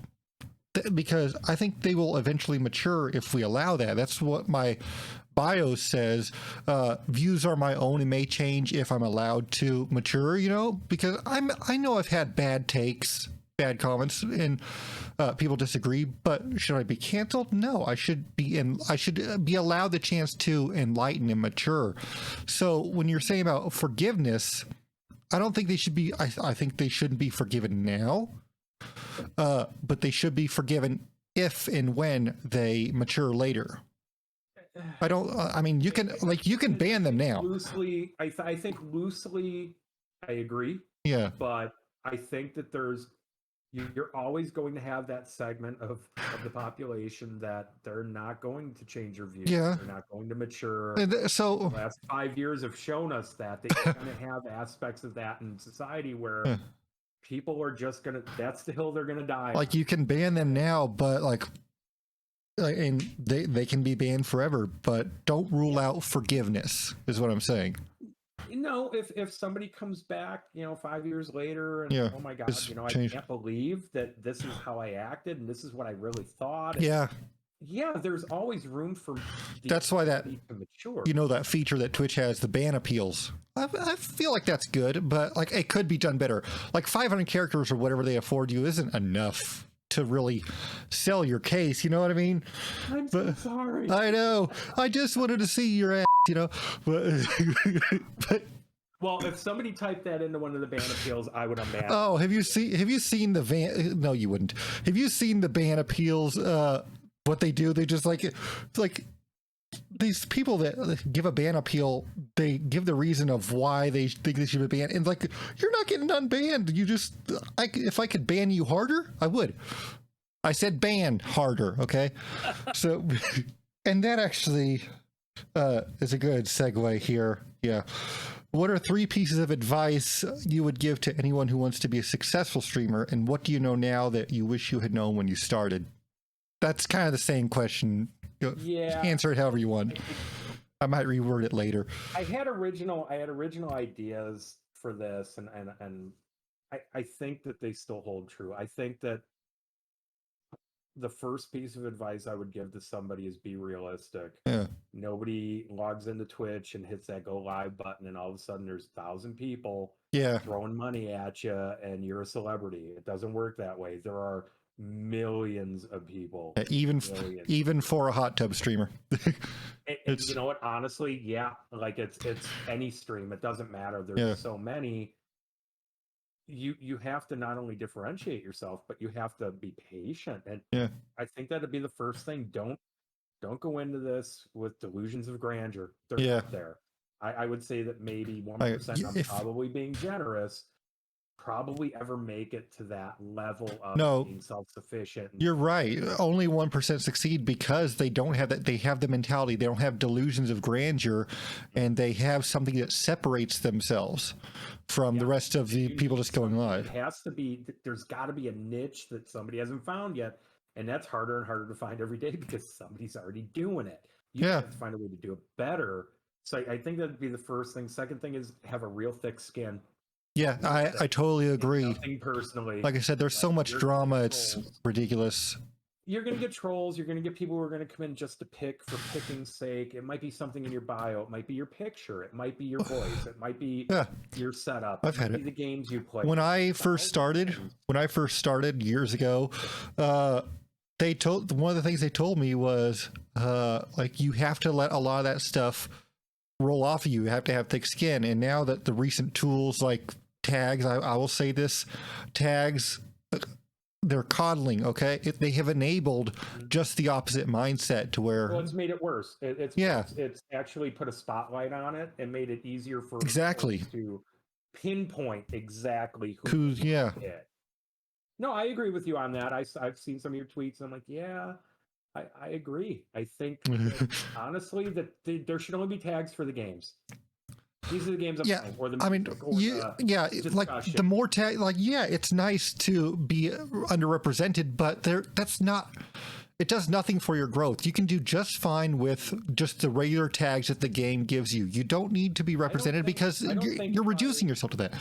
because I think they will eventually mature if we allow that. That's what my bio says. Views are my own and may change if I'm allowed to mature, you know, because I know I've had bad takes, bad comments, and people disagree, but should I be canceled? No, I should be allowed the chance to enlighten and mature. So when you're saying about forgiveness, I don't think they should be, I think they shouldn't be forgiven now, but they should be forgiven if and when they mature later. I mean, you can ban them now. Loosely, I think loosely, I agree. Yeah. But I think that you're always going to have that segment of the population that they're not going to change their views. Yeah. They're not going to mature. And so the last 5 years have shown us that they're going to have aspects of that in society where people are just going to, that's the hill they're going to die. Like, you can ban them now, but and they can be banned forever, but don't rule out forgiveness is what I'm saying. You know, if somebody comes back, 5 years later and oh my God, I can't believe that this is how I acted and this is what I really thought. And there's always room for that's why that to mature. That feature that Twitch has, the ban appeals. I feel like that's good, but like it could be done better. Like 500 characters or whatever they afford you isn't enough to really sell your case. You know what I mean? I'm so sorry. I know. I just wanted to see your ass, you know. But Well, if somebody typed that into one of the ban appeals, I would unban. oh, have you seen the van? No, you wouldn't. Have you seen the ban appeals? What they do? They just like these people that give a ban appeal. They give the reason of why they think they should be banned, and like, you're not getting unbanned. You just, if I could ban you harder, I would. I said ban harder. Okay, so, and that actually is a good segue here. Yeah. What are 3 pieces of advice you would give to anyone who wants to be a successful streamer, and what do you know now that you wish you had known when you started? That's kind of the same question. Yeah. Answer it however you want. I might reword it later. I had original ideas for this, and I think that they still hold true. I think that the first piece of advice I would give to somebody is be realistic. Yeah. Nobody logs into Twitch and hits that go live button, and all of a sudden there's 1,000 people Yeah. throwing money at you, and you're a celebrity. It doesn't work that way. There are millions of people, millions. Even for a hot tub streamer. And you know what? Honestly, yeah, like it's any stream. It doesn't matter. There's so many. You have to not only differentiate yourself, but you have to be patient. And I think that'd be the first thing. Don't go into this with delusions of grandeur. They're not there. I would say that maybe 1%, I'm probably being generous, probably ever make it to that level of being self-sufficient. You're right. Only 1% succeed because they don't have that. They have the mentality. They don't have delusions of grandeur, and they have something that separates themselves from the rest of the people just going live. It has to be, there's got to be a niche that somebody hasn't found yet, and that's harder and harder to find every day because somebody's already doing it. You have to find a way to do it better. So I think that'd be the first thing. Second thing is have a real thick skin. Yeah, I totally agree. Nothing personally. Like I said, there's so much drama, it's ridiculous. You're going to get trolls. You're going to get people who are going to come in just to pick for picking's sake. It might be something in your bio. It might be your picture. It might be your voice. It might be your setup. I've had it. The games you play. When I first started years ago, they told one of the things they told me was like, you have to let a lot of that stuff roll off of you. You have to have thick skin. And now that the recent tools like tags, I will say this, tags, they're coddling, okay? They have enabled just the opposite mindset to where... Well, it's made it worse. It's actually put a spotlight on it and made it easier for exactly to pinpoint exactly who's it. No, I agree with you on that. I've seen some of your tweets, and I'm like, yeah, I agree. I think, honestly, that there should only be tags for the games. These are the games I'm playing. Or the like the more tag, like it's nice to be underrepresented, but it does nothing for your growth. You can do just fine with just the regular tags that the game gives you. You don't need to be represented because you're reducing yourself to that.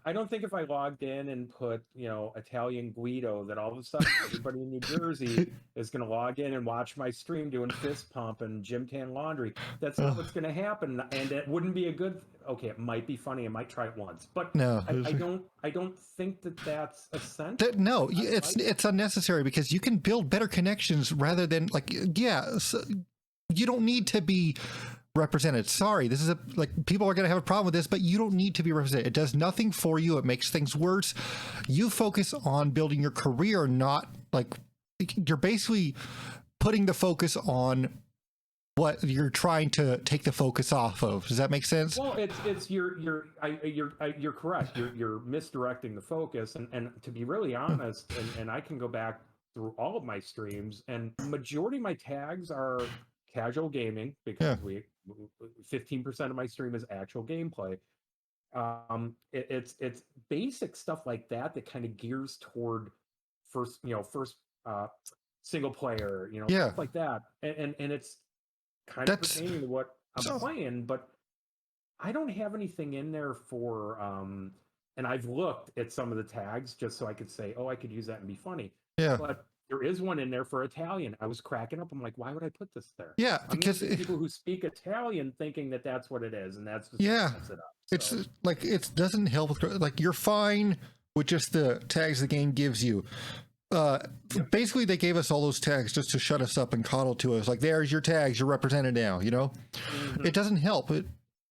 I don't think if I logged in and put, Italian Guido, that all of a sudden everybody in New Jersey is going to log in and watch my stream doing fist pump and gym tan laundry. That's not what's going to happen, and it wouldn't be a good. Okay, it might be funny. I might try it once, but no, I don't think that's essential. It's unnecessary because you can build better connections rather than you don't need to be represented. Sorry, this is people are going to have a problem with this, but you don't need to be represented. It does nothing for you. It makes things worse. You focus on building your career, not you're basically putting the focus on what you're trying to take the focus off of. Does that make sense? Well, it's you're correct. You're misdirecting the focus, and to be really honest, and I can go back through all of my streams, and majority of my tags are casual gaming because 15% of my stream is actual gameplay. It's basic stuff like that kind of gears toward first single player, stuff like that, and it's kind of pertaining to what I'm playing, but I don't have anything in there for and I've looked at some of the tags just so I could say, I could use that and be funny. But there is one in there for Italian. I was cracking up. I'm like, why would I put this there? Because people who speak Italian thinking that that's what it is, and that's just sets it up. So. It's like, it doesn't help. Like, you're fine with just the tags the game gives you. basically they gave us all those tags just to shut us up and coddle to us. Like, there's your tags, you're represented now, you know? It doesn't help. It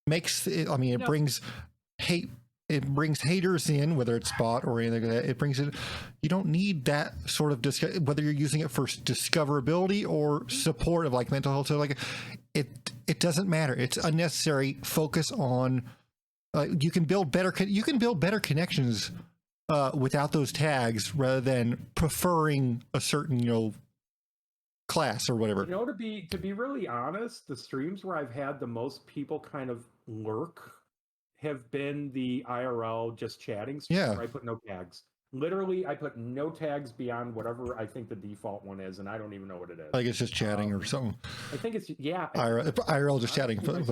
makes it, I mean, it brings hate. It brings haters in, whether it's bot or anything like that. It brings it. You don't need that sort of whether you're using it for discoverability or support of like mental health. So like, it doesn't matter. It's unnecessary. Focus on. You can build better connections without those tags, rather than preferring a certain class or whatever. To be really honest, the streams where I've had the most people kind of lurk have been the IRL just chatting streams, Yeah. where I put no tags. Literally, I put no tags beyond whatever I think the default one is, and I don't even know what it is. Like, it's just chatting or something. I think it's IRL just chatting, but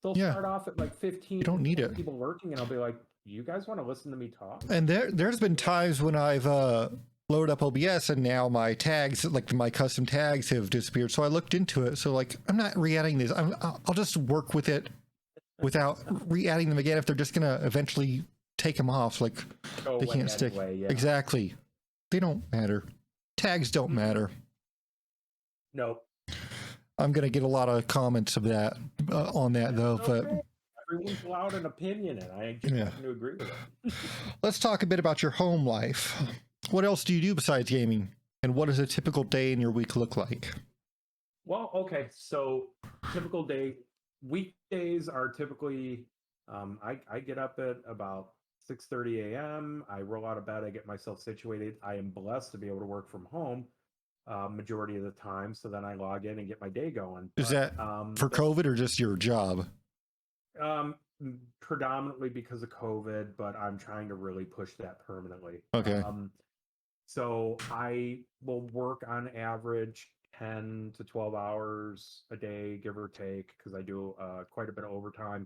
they'll start off at like 15. You don't need it. People lurking, and I'll be like, "You guys want to listen to me talk?" And there's been times when I've loaded up OBS and now my tags, like my custom tags, have disappeared. So I looked into it. So like, I'm not re-adding these. I'll just work with it without re-adding them again if they're just gonna eventually take them off. Like, they can't stick. Yeah. Exactly. They don't matter. Tags don't matter. Nope. I'm gonna get a lot of comments of that on that though, but everyone's allowed an opinion, and I just happen to agree with it. Let's talk a bit about your home life. What else do you do besides gaming, and what does a typical day in your week look like? Well, okay, so typical day. Weekdays are typically, I get up at about 6:30 a.m. I roll out of bed. I get myself situated. I am blessed to be able to work from home majority of the time. So then I log in and get my day going. Is that for COVID or just your job? Predominantly because of COVID, but I'm trying to really push that permanently. Okay. So I will work on average 10 to 12 hours a day, give or take, because I do quite a bit of overtime.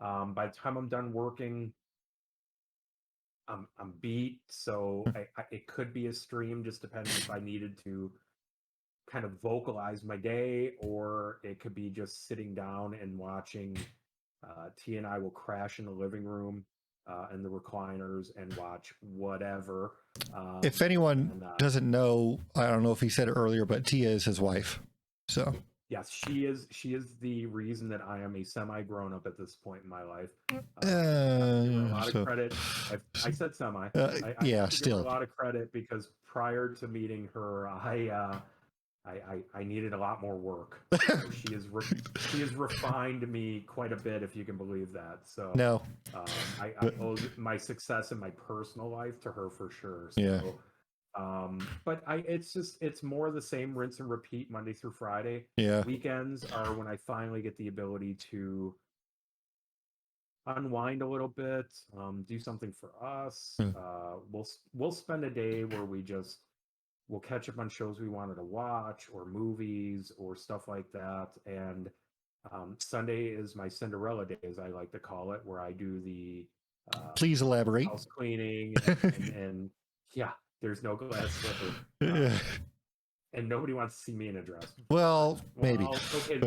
By the time I'm done working, I'm beat. So it could be a stream, just depending if I needed to kind of vocalize my day, or it could be just sitting down and watching. T and I will crash in the living room in the recliners and watch whatever. If anyone doesn't know, I don't know if he said it earlier, but Tia is his wife. So yes, she is the reason that I am a semi grown up at this point in my life. A lot of credit. I said semi. I still a lot of credit, because prior to meeting her, I needed a lot more work. So she has refined me quite a bit, if you can believe that. So no, I owe my success in my personal life to her for sure. So, yeah. But it's more the same rinse and repeat Monday through Friday. Yeah. Weekends are when I finally get the ability to unwind a little bit, do something for us. We'll spend a day where we'll catch up on shows we wanted to watch, or movies, or stuff like that. And Sunday is my Cinderella day, as I like to call it, where I do the please elaborate. House cleaning and yeah, there's no glass slipper. And nobody wants to see me in a dress. Well, maybe. Okay.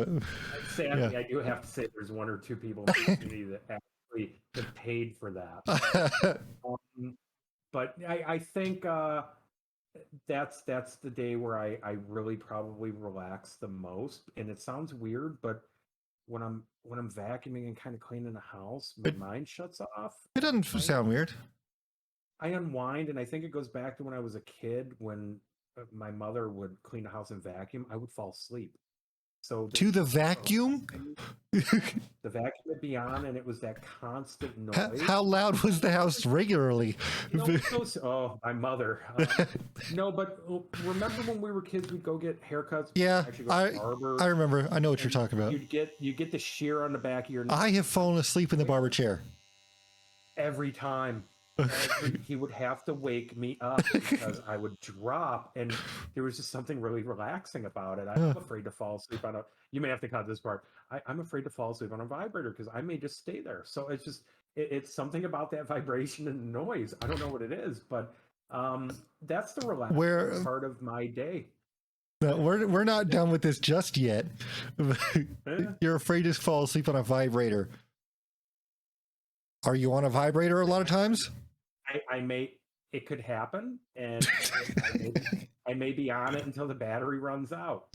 Sadly, I do have to say there's one or two people in the community that actually get paid for that. But I think that's the day where I really probably relax the most. And it sounds weird, but when I'm vacuuming and kind of cleaning the house, my mind shuts off. It doesn't sound weird. I unwind, and I think it goes back to when I was a kid, when my mother would clean the house and vacuum. I would fall asleep. So to the vacuum? The vacuum would be on, and it was that constant noise. How loud was the house regularly? My mother. No, but remember when we were kids, we'd go get haircuts? Yeah, to the barber, I remember. I know what you're talking about. You get the shear on the back of your neck. I have fallen asleep in the barber chair. Every time. He would have to wake me up because I would drop, and there was just something really relaxing about it. I'm afraid to fall asleep on you may have to cut this part. I'm afraid to fall asleep on a vibrator because I may just stay there. So it's just, it's something about that vibration and noise. I don't know what it is, but that's the relaxing part of my day. No, we're not done with this just yet. You're afraid to fall asleep on a vibrator. Are you on a vibrator a lot of times? I may it could happen, and I may be on it until the battery runs out.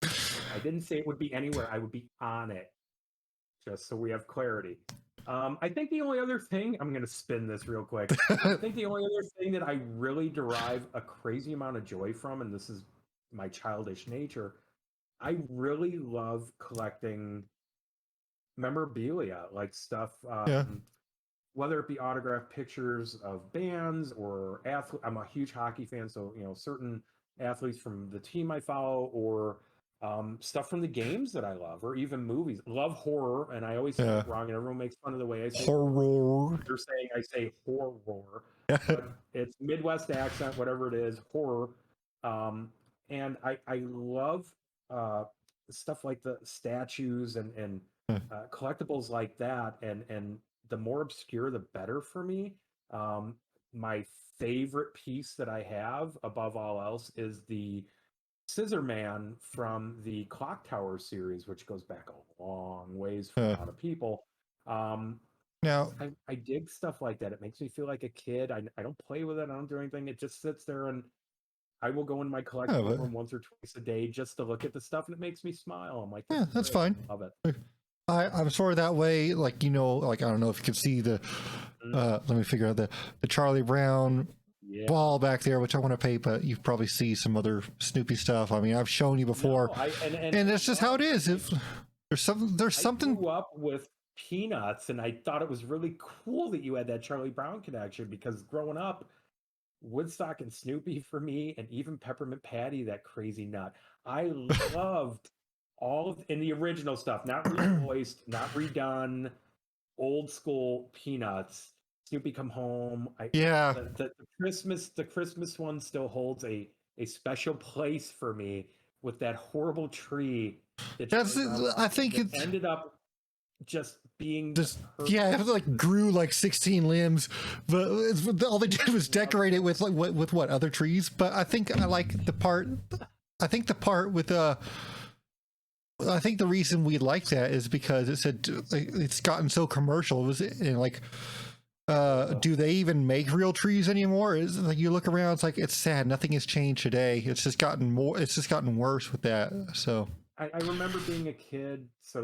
I didn't say it would be anywhere. I would be on it, just so we have clarity. I think the only other thing, I'm going to spin this real quick. I think the only other thing that I really derive a crazy amount of joy from, and this is my childish nature, I really love collecting memorabilia, like stuff, Yeah. whether it be autographed pictures of bands or athletes. I'm a huge hockey fan, so certain athletes from the team I follow, or stuff from the games that I love, or even movies. Love horror, and I always say it wrong, and everyone makes fun of the way I say Horror. They're saying I say horror, but it's Midwest accent, whatever it is, horror. And I love stuff like the statues and collectibles like that, and the more obscure, the better for me. My favorite piece that I have above all else is the Scissor Man from the Clock Tower series, which goes back a long ways for a lot of people. Now, I dig stuff like that. It makes me feel like a kid. I don't play with it. I don't do anything. It just sits there, and I will go in my collection room once or twice a day just to look at the stuff, and it makes me smile. I'm like, yeah, that's fine. I love it. I'm sort of that way. Like, like, I don't know if you can see the, let me figure out the Charlie Brown ball back there, which I want to pay, but you probably see some other Snoopy stuff. I mean, I've shown you before, No, and it's just how it is. If there's something. I grew up with Peanuts, and I thought it was really cool that you had that Charlie Brown connection, because growing up, Woodstock and Snoopy for me, and even Peppermint Patty, that crazy nut. I loved all of in the original stuff, not revoiced, not redone, old school Peanuts. Snoopy Come Home. The Christmas one still holds a special place for me, with that horrible tree that I think it ended up just being it like grew like 16 limbs, but all they did was decorate it with like with what other trees. But I think I like the part. I think the part with I think the reason we like that is because it said it's gotten so commercial. It was like, do they even make real trees anymore? Is like you look around, it's like it's sad. Nothing has changed today. It's just gotten more. It's just gotten worse with that. So I remember being a kid, so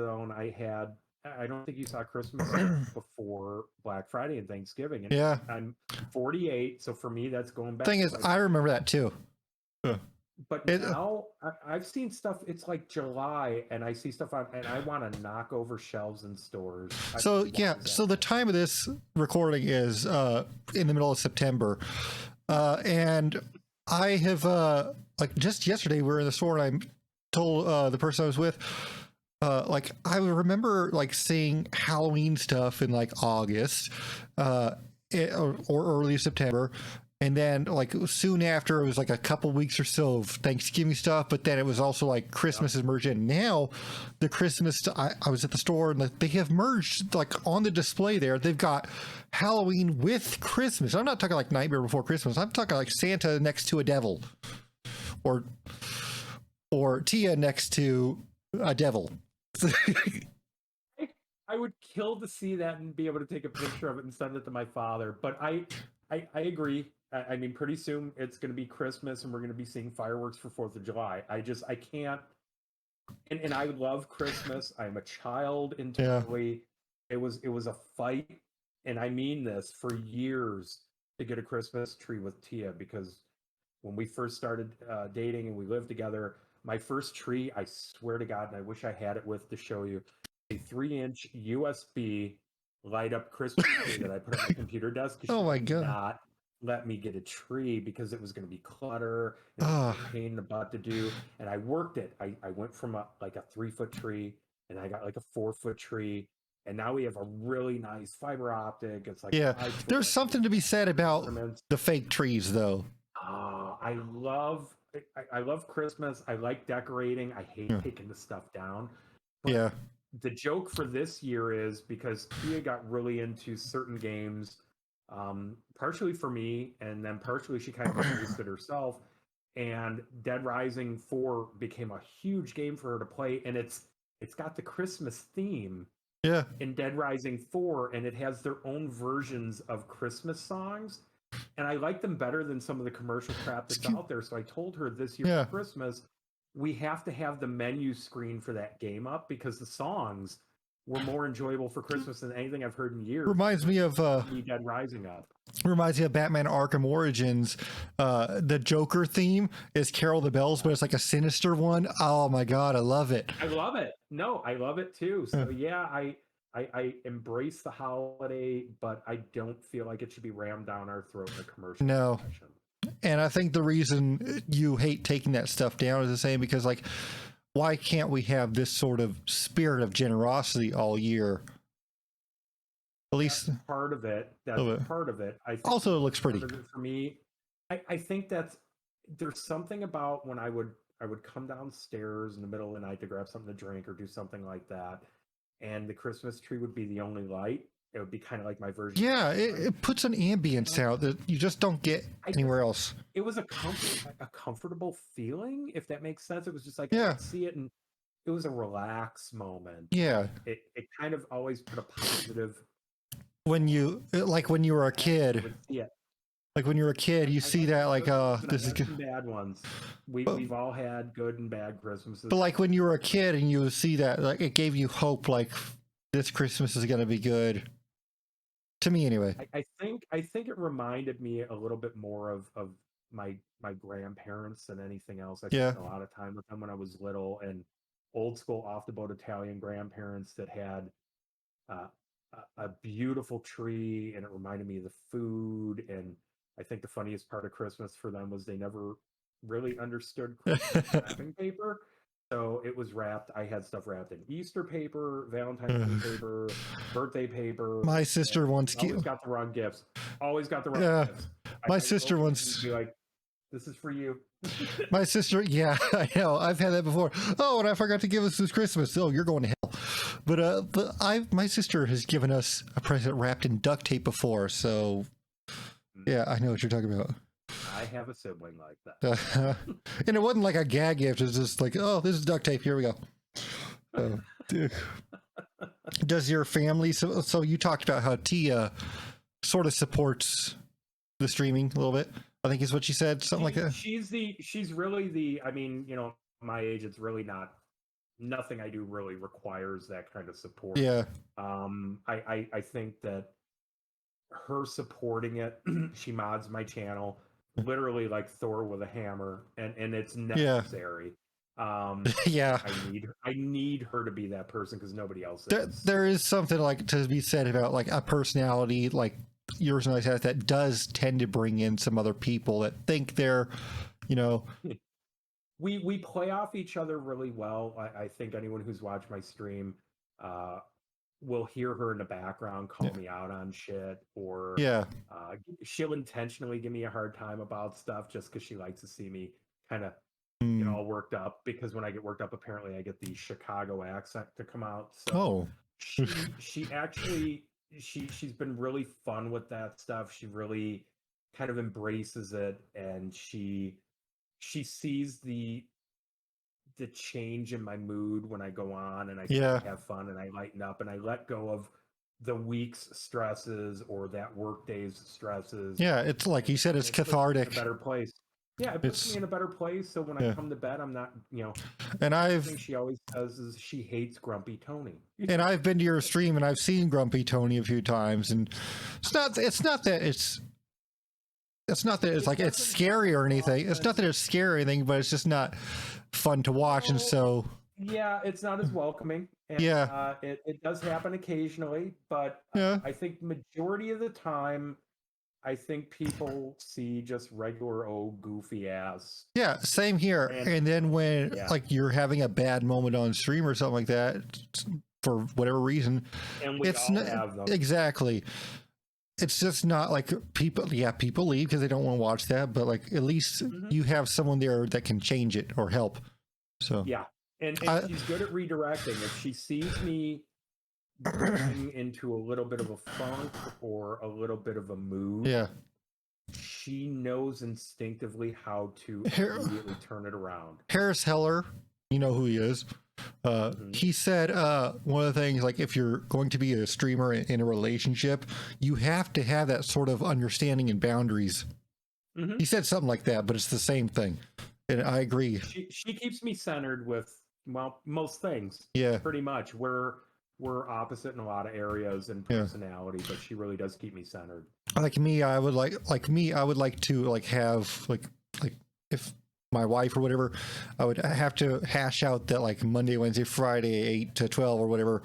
I don't think you saw Christmas before Black Friday and Thanksgiving. And yeah, I'm 48, so for me that's going back. Thing is, I remember that too. But now I've seen stuff. It's like July, and I see stuff on, and I want to knock over shelves in stores. So the time of this recording is in the middle of September, and I have like just yesterday we were in the store, and I told the person I was with, like I remember like seeing Halloween stuff in like August, or early September. And then, like, soon after, it was like a couple weeks or so of Thanksgiving stuff, but then it was also like Christmas is merged in. Now, the Christmas, I was at the store, and they have merged, like, on the display there. They've got Halloween with Christmas. I'm not talking like Nightmare Before Christmas. I'm talking like Santa next to a devil, or Tia next to a devil. I would kill to see that and be able to take a picture of it and send it to my father. But I agree. I mean, pretty soon it's going to be Christmas, and we're going to be seeing fireworks for 4th of July. I can't. And I love Christmas. I'm a child internally. Yeah. It was a fight, and I mean this, for years to get a Christmas tree with Tia, because when we first started dating and we lived together, my first tree, I swear to God, and I wish I had it to show you, a 3-inch USB light up Christmas tree that I put on my computer desk. Oh my God. Not let me get a tree because it was going to be clutter and it was a pain in the butt to do. And I worked it. I went from a 3-foot tree, and I got like a 4-foot tree. And now we have a really nice fiber optic. It's like, there's something to be said about the fake trees though. I love Christmas. I like decorating. I hate taking the stuff down. But the joke for this year is, because Tia got really into certain games, partially for me, and then partially she kind of introduced it herself, and Dead Rising 4 became a huge game for her to play, and it's got the Christmas theme in Dead Rising 4, and it has their own versions of Christmas songs, and I like them better than some of the commercial crap that's out there. So I told her this year Yeah. for Christmas, we have to have the menu screen for that game up because the songs were more enjoyable for Christmas than anything I've heard in years. Reminds me of Dead Rising up. Reminds me of Batman Arkham Origins. The Joker theme is Carol the Bells, but it's like a sinister one. Oh my god, I love it. I love it. No, I love it too. So yeah, I embrace the holiday, but I don't feel like it should be rammed down our throat in a commercial. No. Fashion. And I think the reason you hate taking that stuff down is the same because, like, why can't we have this sort of spirit of generosity all year? At least That's part of it. That's part of it. I think also, it looks pretty. For me, I think there's something about when I would come downstairs in the middle of the night to grab something to drink or do something like that, and the Christmas tree would be the only light. It would be kind of like my version. Yeah, it puts an ambience out that you just don't get anywhere else. It was a comfortable feeling, if that makes sense. It was just like Yeah. I could see it, and it was a relax moment. Yeah. It kind of always put a positive. When you were a kid, Yeah. like when you were a kid, you see that like, this is good. Bad ones. We've all had good and bad Christmases. But like when you were a kid and you would see that, like it gave you hope. Like this Christmas is going to be good. To me, anyway. I think it reminded me a little bit more of my grandparents than anything else. I spent a lot of time with them when I was little, and old school off the boat Italian grandparents that had a beautiful tree, and it reminded me of the food. And I think the funniest part of Christmas for them was they never really understood Christmas wrapping paper. So it was wrapped. I had stuff wrapped in Easter paper, Valentine's Day paper, birthday paper. My sister once always got the wrong gifts. Always got the wrong gifts. My sister once be like, "This is for you." My sister, yeah, I know. I've had that before. Oh, and I forgot to give us this Christmas. Oh, you're going to hell. But my sister has given us a present wrapped in duct tape before. So yeah, I know what you're talking about. I have a sibling like that. And it wasn't like a gag gift. It was just like, oh, this is duct tape. Here we go. Does your family, so you talked about how Tia sort of supports the streaming a little bit, I think is what she said, something like that. She's really the, I mean, you know, my age, it's really nothing I do really requires that kind of support. Yeah. I think that her supporting it, she mods my channel literally like Thor with a hammer, and it's necessary. Yeah. I need her to be that person because nobody else is. There is something like to be said about like a personality like yours and that does tend to bring in some other people that think they're, you know. We play off each other really well. I think anyone who's watched my stream will hear her in the background call me out on shit, or she'll intentionally give me a hard time about stuff just because she likes to see me kind of get all worked up, because when I get worked up, apparently I get the Chicago accent to come out. So she actually she's been really fun with that stuff. She really kind of embraces it, and she sees the change in my mood when I go on and I have fun and I lighten up and I let go of the week's stresses or that work day's stresses. Yeah, it's like you said, it's cathartic. A better place. Yeah, it puts me in a better place. So when I come to bed, I'm not, you know. And the thing she always says is she hates Grumpy Tony. And I've been to your stream and I've seen Grumpy Tony a few times, and it's not that it's like it's scary or anything. It's not that it's scary or anything, but it's just not fun to watch. And so it's not as welcoming. And, it does happen occasionally, but I think majority of the time, I think people see just regular old goofy ass. Yeah, same here. And then when like you're having a bad moment on stream or something like that, for whatever reason, and we all have them. Exactly. It's just not like people leave because they don't want to watch that, but like at least you have someone there that can change it or help. So and she's good at redirecting. If she sees me going into a little bit of a funk or a little bit of a mood, she knows instinctively how to immediately turn it around. Harris Heller, you know who he is. He said one of the things, like if you're going to be a streamer in a relationship, you have to have that sort of understanding and boundaries. He said something like that, but it's the same thing, and I agree. She keeps me centered with, well, most things. Yeah. Pretty much. We're opposite in a lot of areas and personality, but she really does keep me centered. Like me, I would like to like have like if my wife or whatever, I would have to hash out that like Monday, Wednesday, Friday, 8 to 12 or whatever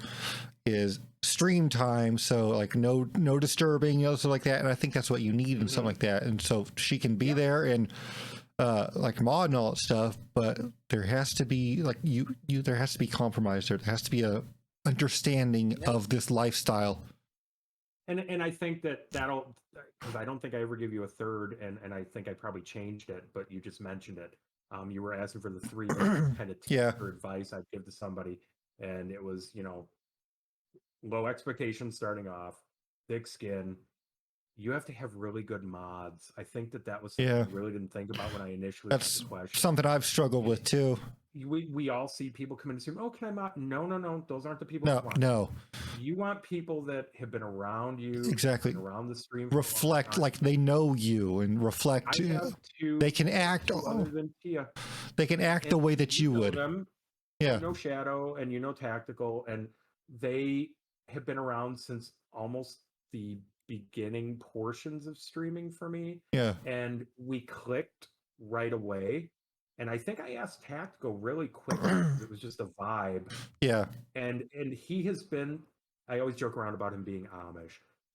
is stream time. So like no disturbing, stuff like that. And I think that's what you need and something like that. And so she can be there and like mod and all that stuff, but there has to be like there has to be compromise there. There has to be a understanding of this lifestyle. And I think that'll, because I don't think I ever give you a third, and I think I probably changed it, but you just mentioned it. You were asking for the three kind of tips or advice I'd give to somebody, and it was, low expectations starting off, thick skin. You have to have really good mods. I think that was something I really didn't think about when I initially That's got the question. something I've struggled with too. We all see people come in and say, "Oh, can I mod?" No, those aren't the people. No. You want people that have been around you, exactly, around the stream, reflect like they know you and reflect. They can act. Other than Tia, they can act the way that you would. Them, Shadow and Tactical, and they have been around since almost the beginning portions of streaming for me. Yeah, and we clicked right away. And I think I asked Tactical really quickly. It was just a vibe. Yeah. And he has been, I always joke around about him being Amish,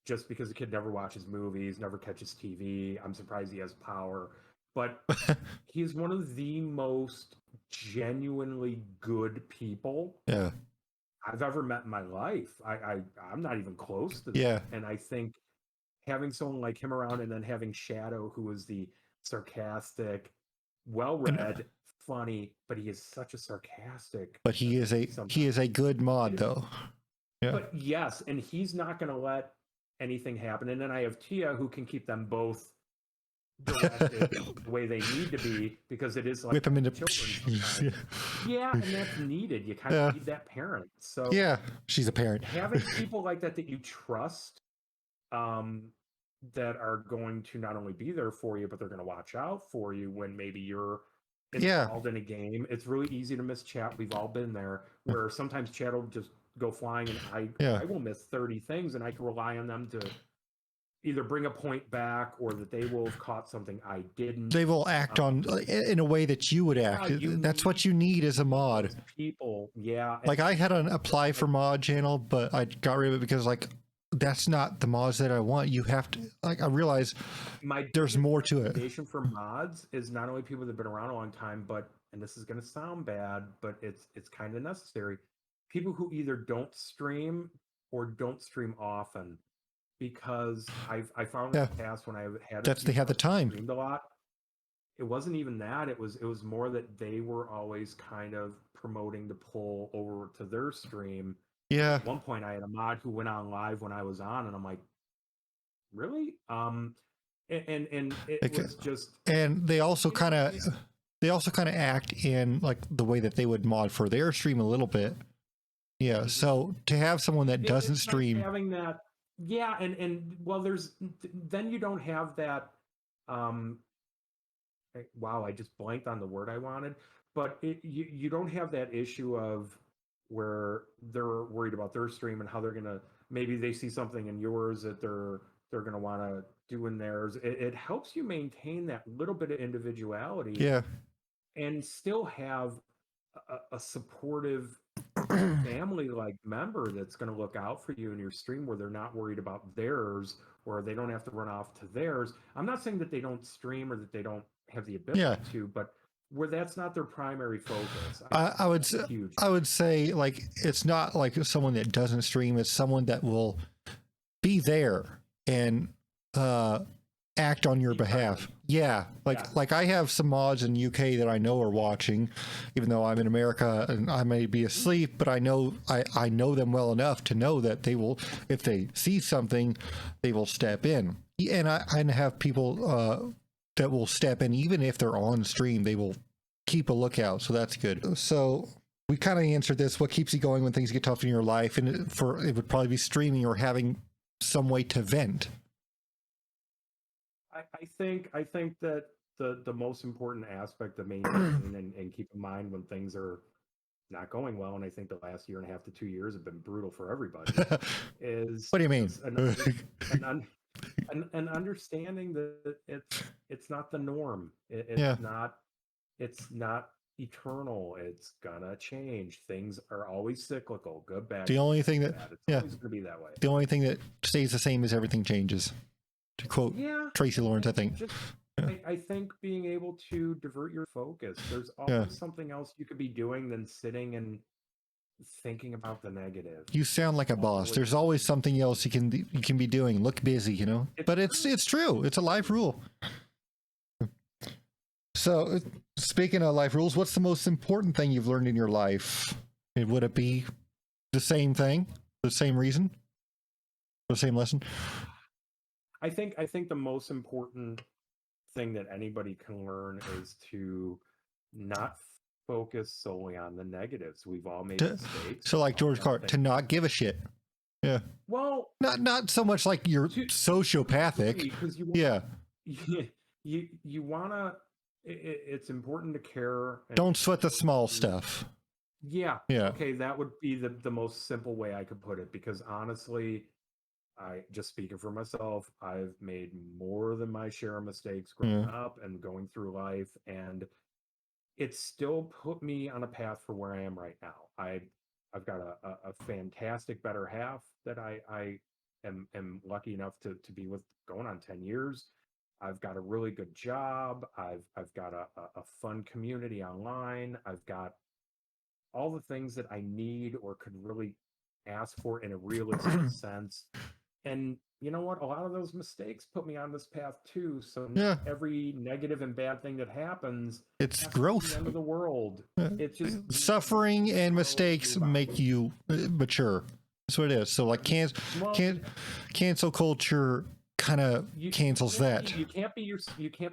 just because the kid never watches movies, never catches TV. I'm surprised he has power. But he's one of the most genuinely good people I've ever met in my life. I'm not even close to that. Yeah. And I think having someone like him around, and then having Shadow, who is the sarcastic, well-read, funny, but he is such a sarcastic. But he is a good mod though. Yeah. But yes, and he's not going to let anything happen. And then I have Tia, who can keep them both directed the way they need to be, because it is like whip them into children. Yeah, and that's needed. You kind of need that parent. So yeah, she's a parent. Having people like that you trust, that are going to not only be there for you, but they're going to watch out for you when maybe you're involved in a game. It's really easy to miss chat. We've all been there, where sometimes chat will just go flying, and I will miss 30 things, and I can rely on them to either bring a point back, or that they will have caught something I didn't. They will act on in a way that you would act. That's what you need as a mod. People, Like I had an apply for mod channel, but I got rid of it because like that's not the mods that I want. You have to, like, I realize there's more to it. For mods is not only people that have been around a long time, but, and this is going to sound bad, but it's kind of necessary. People who either don't stream or don't stream often, because I found in the past when I had they had the time. Streamed a lot. It wasn't even that. It was more that they were always kind of promoting to pull over to their stream. Yeah. At one point, I had a mod who went on live when I was on, and I'm like, really? And it was just. And they also kind of act in like the way that they would mod for their stream a little bit. Yeah. So to have someone that doesn't stream, like having that, and well, then you don't have that. Wow, I just blanked on the word I wanted, but you don't have that issue of where they're worried about their stream and how they're gonna, maybe they see something in yours that they're gonna want to do in theirs. It helps you maintain that little bit of individuality, and still have a supportive family-like member that's going to look out for you in your stream, where they're not worried about theirs, or they don't have to run off to theirs. I'm not saying that they don't stream or that they don't have the ability to, but where that's not their primary focus. I would say like it's not like someone that doesn't stream. It's someone that will be there and act on your behalf. Like I have some mods in UK that I know are watching, even though I'm in America and I may be asleep, but I know them well enough to know that they will, if they see something, they will step in. And I have people that will step in, even if they're on stream, they will keep a lookout. So that's good. So we kind of answered this. What keeps you going when things get tough in your life? And it would probably be streaming or having some way to vent. I think that the most important aspect to maintain and keep in mind when things are not going well, and I think the last year and a half to 2 years have been brutal for everybody, is What do you mean? just an understanding that it's not the norm. Yeah. It's not eternal. It's gonna change. Things are always cyclical. Good, bad. The only thing that, bad. It's yeah, always gonna be that way. the only thing that stays the same is everything changes. To quote Tracy Lawrence, I think. I think being able to divert your focus. There's always something else you could be doing than sitting and thinking about the negative. You sound like a boss. There's always something else you can be doing. Look busy, you know. But it's true. It's a life rule. So, speaking of life rules, what's the most important thing you've learned in your life? Would it be the same thing, the same reason, the same lesson? I think the most important thing that anybody can learn is to not focus solely on the negatives. We've all made mistakes. So, like George Carlin, to not give a shit. Yeah. Well, not so much like you're sociopathic. Because you wanna. It's important to care. Don't sweat the small stuff. Yeah. Yeah. Okay, that would be the most simple way I could put it, because honestly, I just speaking for myself, I've made more than my share of mistakes growing up and going through life, and it's still put me on a path for where I am right now. I've got a fantastic better half that I am lucky enough to be with going on 10 years. I've got a really good job. I've got a fun community online. I've got all the things that I need or could really ask for in a realistic sense. And you know what? A lot of those mistakes put me on this path too. So every negative and bad thing that happens, it's growth. The end of the world. It's just suffering and mistakes make you mature. That's what it is. So like cancel culture kind of cancels that. You can't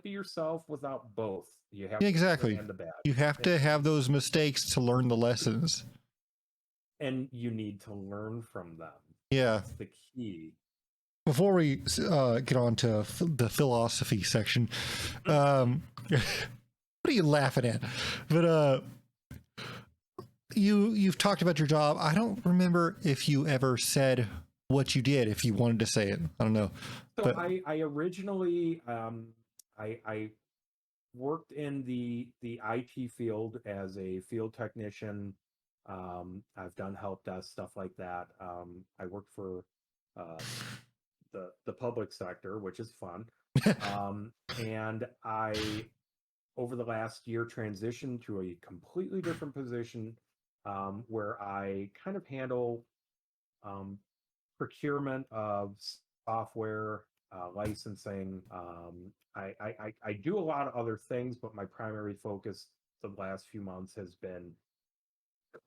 be yourself without both. You have exactly. the bad. You have to have those mistakes to learn the lessons. And you need to learn from them. Yeah. That's the key. Before we get on to the philosophy section, what are you laughing at? But you've talked about your job. I don't remember if you ever said what you did, if you wanted to say it. I don't know. So but I originally I worked in the IT field as a field technician. I've done help desk stuff like that. I worked for the public sector, which is fun. And I, over the last year, transitioned to a completely different position where I kind of handle procurement of software, licensing. I do a lot of other things, but my primary focus the last few months has been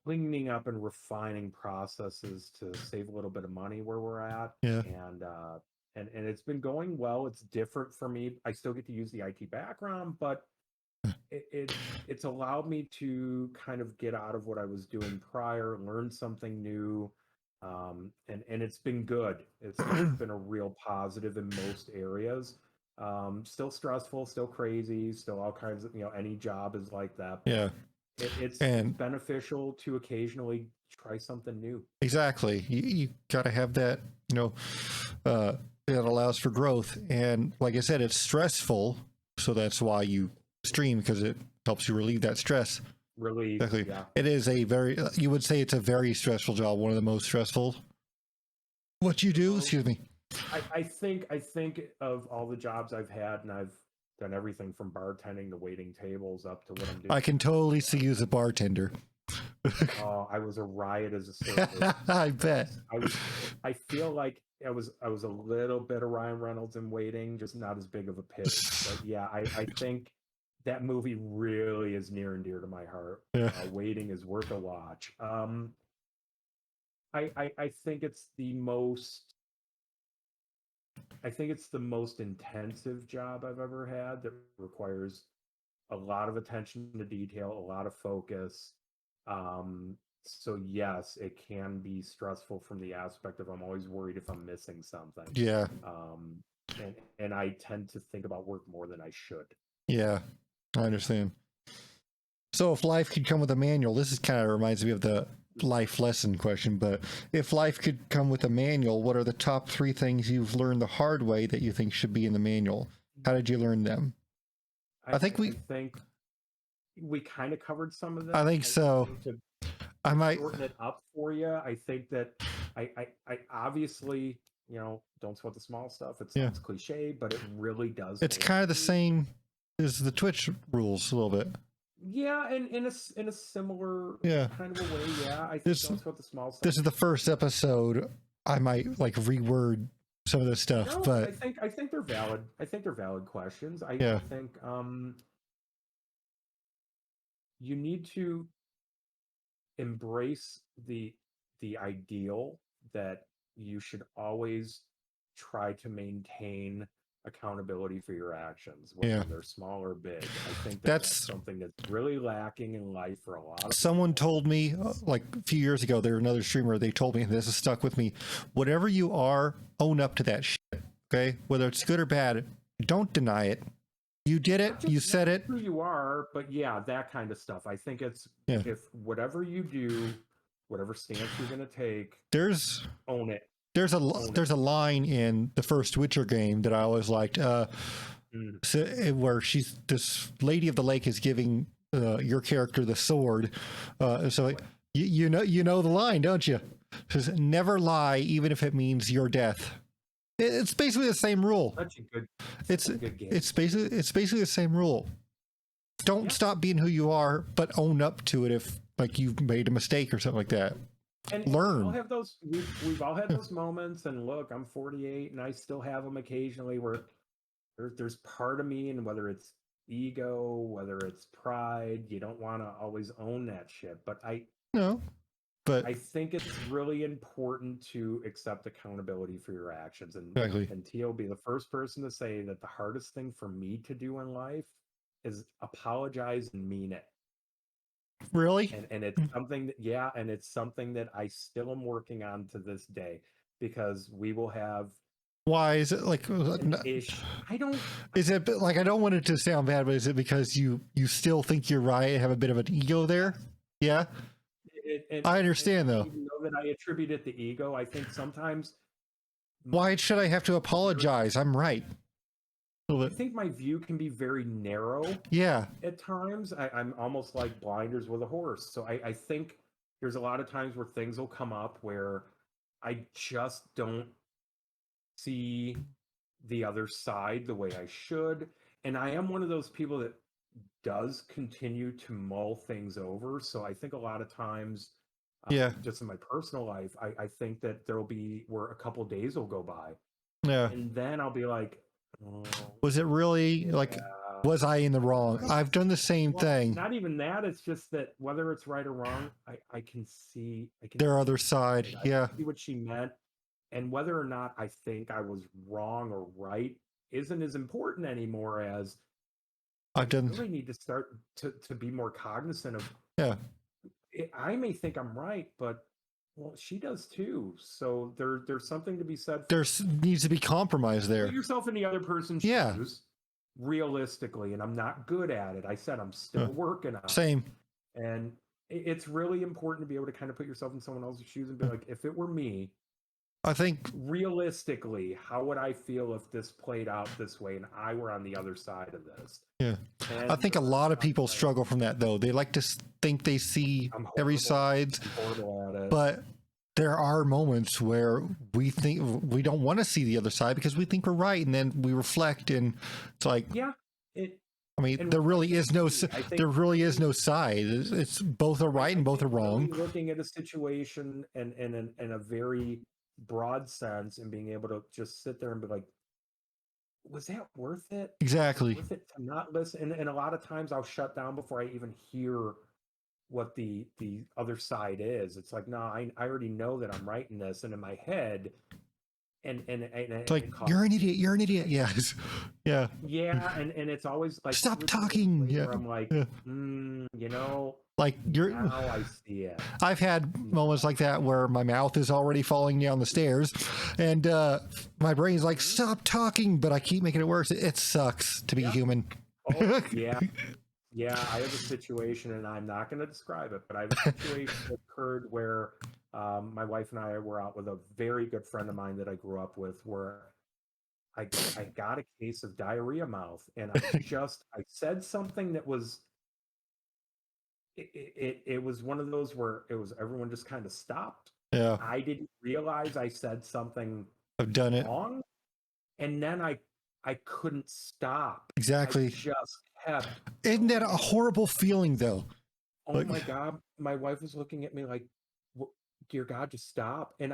cleaning up and refining processes to save a little bit of money where we're at. Yeah. And it's been going well. It's different for me. I still get to use the IT background, but it's allowed me to kind of get out of what I was doing prior, learn something new. And it's been good. It's been a real positive in most areas. Still stressful, still crazy, still all kinds of, any job is like that. Yeah. It's beneficial to occasionally try something new. Exactly. You got to have that, that allows for growth. And like I said, it's stressful. So that's why you stream, because it helps you relieve that stress. Exactly. Yeah. It is you would say it's a very stressful job. One of the most stressful. What you do, excuse me. I think of all the jobs I've had, and I've done everything from bartending to waiting tables up to what I'm doing. I can totally see you as a bartender. Oh, I was a riot as a server. I bet. I feel like I was a little bit of Ryan Reynolds in Waiting, just not as big of a pig. But yeah, I think that movie really is near and dear to my heart. Yeah. Waiting is worth a watch. I think it's the most. I think it's the most intensive job I've ever had that requires a lot of attention to detail, a lot of focus. So yes, it can be stressful from the aspect of I'm always worried if I'm missing something. Yeah. And I tend to think about work more than I should. Yeah. I understand. So if life could come with a manual, this is kind of reminds me of the life lesson question, but if life could come with a manual, what are the top 3 things you've learned the hard way that you think should be in the manual? How did you learn them? I think we kind of covered some of them. I think so. To I might shorten it up for you. I think that I obviously, don't sweat the small stuff. It sounds cliche, but it really does. It's kind of the same as the Twitch rules a little bit. Yeah, and in a similar kind of a way. Yeah, I think don't sweat the small stuff. This is the first episode. I might like reword some of this stuff, but I think they're valid. I think they're valid questions. I think you need to embrace the ideal that you should always try to maintain accountability for your actions, whether they're small or big. I think that's something that's really lacking in life for a lot of someone people. Told me like a few years ago, there was another streamer, they told me, and this has stuck with me, whatever you are, own up to that shit. Okay, whether it's good or bad, don't deny it. You did it, you said it. Who you are, but that kind of stuff. I think it's if whatever you do, whatever stance you're going to take, own it. There's a line in the first Witcher game that I always liked, where this lady of the lake is giving your character the sword. So you know the line, don't you? It says, never lie, even if it means your death. It's basically the same rule. It's a good game. It's basically the same rule. Don't stop being who you are, but own up to it if like you've made a mistake or something like that. And learn. We'll have those. We've all had those moments, and look, I'm 48, and I still have them occasionally where there's part of me, and whether it's ego, whether it's pride, you don't want to always own that shit. But I think it's really important to accept accountability for your actions. And Tio will be the first person to say that the hardest thing for me to do in life is apologize and mean it. Really? And it's something that, and it's something that I still am working on to this day, because we will have. Why is it like? I don't. Is it like, I don't want it to sound bad, but is it because you still think you're right, have a bit of an ego there? Yeah. I understand though. Even though that I attribute it to ego, I think sometimes. Why should I have to apologize? I'm right. I think my view can be very narrow. Yeah. At times, I'm almost like blinders with a horse. So I think there's a lot of times where things will come up where I just don't see the other side the way I should. And I am one of those people that does continue to mull things over. So I think a lot of times, just in my personal life, I think that there'll be where a couple days will go by. Yeah. And then I'll be like, was it really like, was I in the wrong? I've done the same thing. Not even that. It's just that whether it's right or wrong, I can see their other side. I can see what she meant. And whether or not I think I was wrong or right isn't as important anymore as I really need to start to be more cognizant of. I may think I'm right, but she does too. So there's something to be said. There needs to be compromise there. Put yourself in the other person's shoes, realistically, and I'm not good at it. I said I'm still working on it. Same. And it's really important to be able to kind of put yourself in someone else's shoes and be like, if it were me, I think realistically, how would I feel if this played out this way and I were on the other side of this? Yeah. And I think a lot of people struggle from that, though. They like to think they see every side, but there are moments where we think we don't want to see the other side because we think we're right, and then we reflect, and it's like, there really is no side. It's both are right and both are wrong. Really looking at a situation and in a very broad sense, and being able to just sit there and be like, was that worth it? Exactly. Worth it to not listen? And a lot of times I'll shut down before I even hear what the other side is. It's like, no, I already know that I'm right in this, and in my head, and it's like, you're an idiot. You're an idiot. Yes. Yeah. Yeah. And it's always like, stop talking. Yeah. I'm like, Like you're. Now I see it. I've had moments like that where my mouth is already falling down the stairs, and my brain's like, "Stop talking," but I keep making it worse. It sucks to be human. Oh, yeah. Yeah, I have a situation, and I'm not going to describe it, but I have a situation that occurred where my wife and I were out with a very good friend of mine that I grew up with, where I got a case of diarrhea mouth, and I said something that was it was one of those where it was everyone just kind of stopped. Yeah, I didn't realize I said something I've done it. wrong, and then I couldn't stop. Exactly. I just kept. Isn't that a horrible feeling, though? Oh Like- my God! My wife was looking at me like, "Dear God, just stop!" And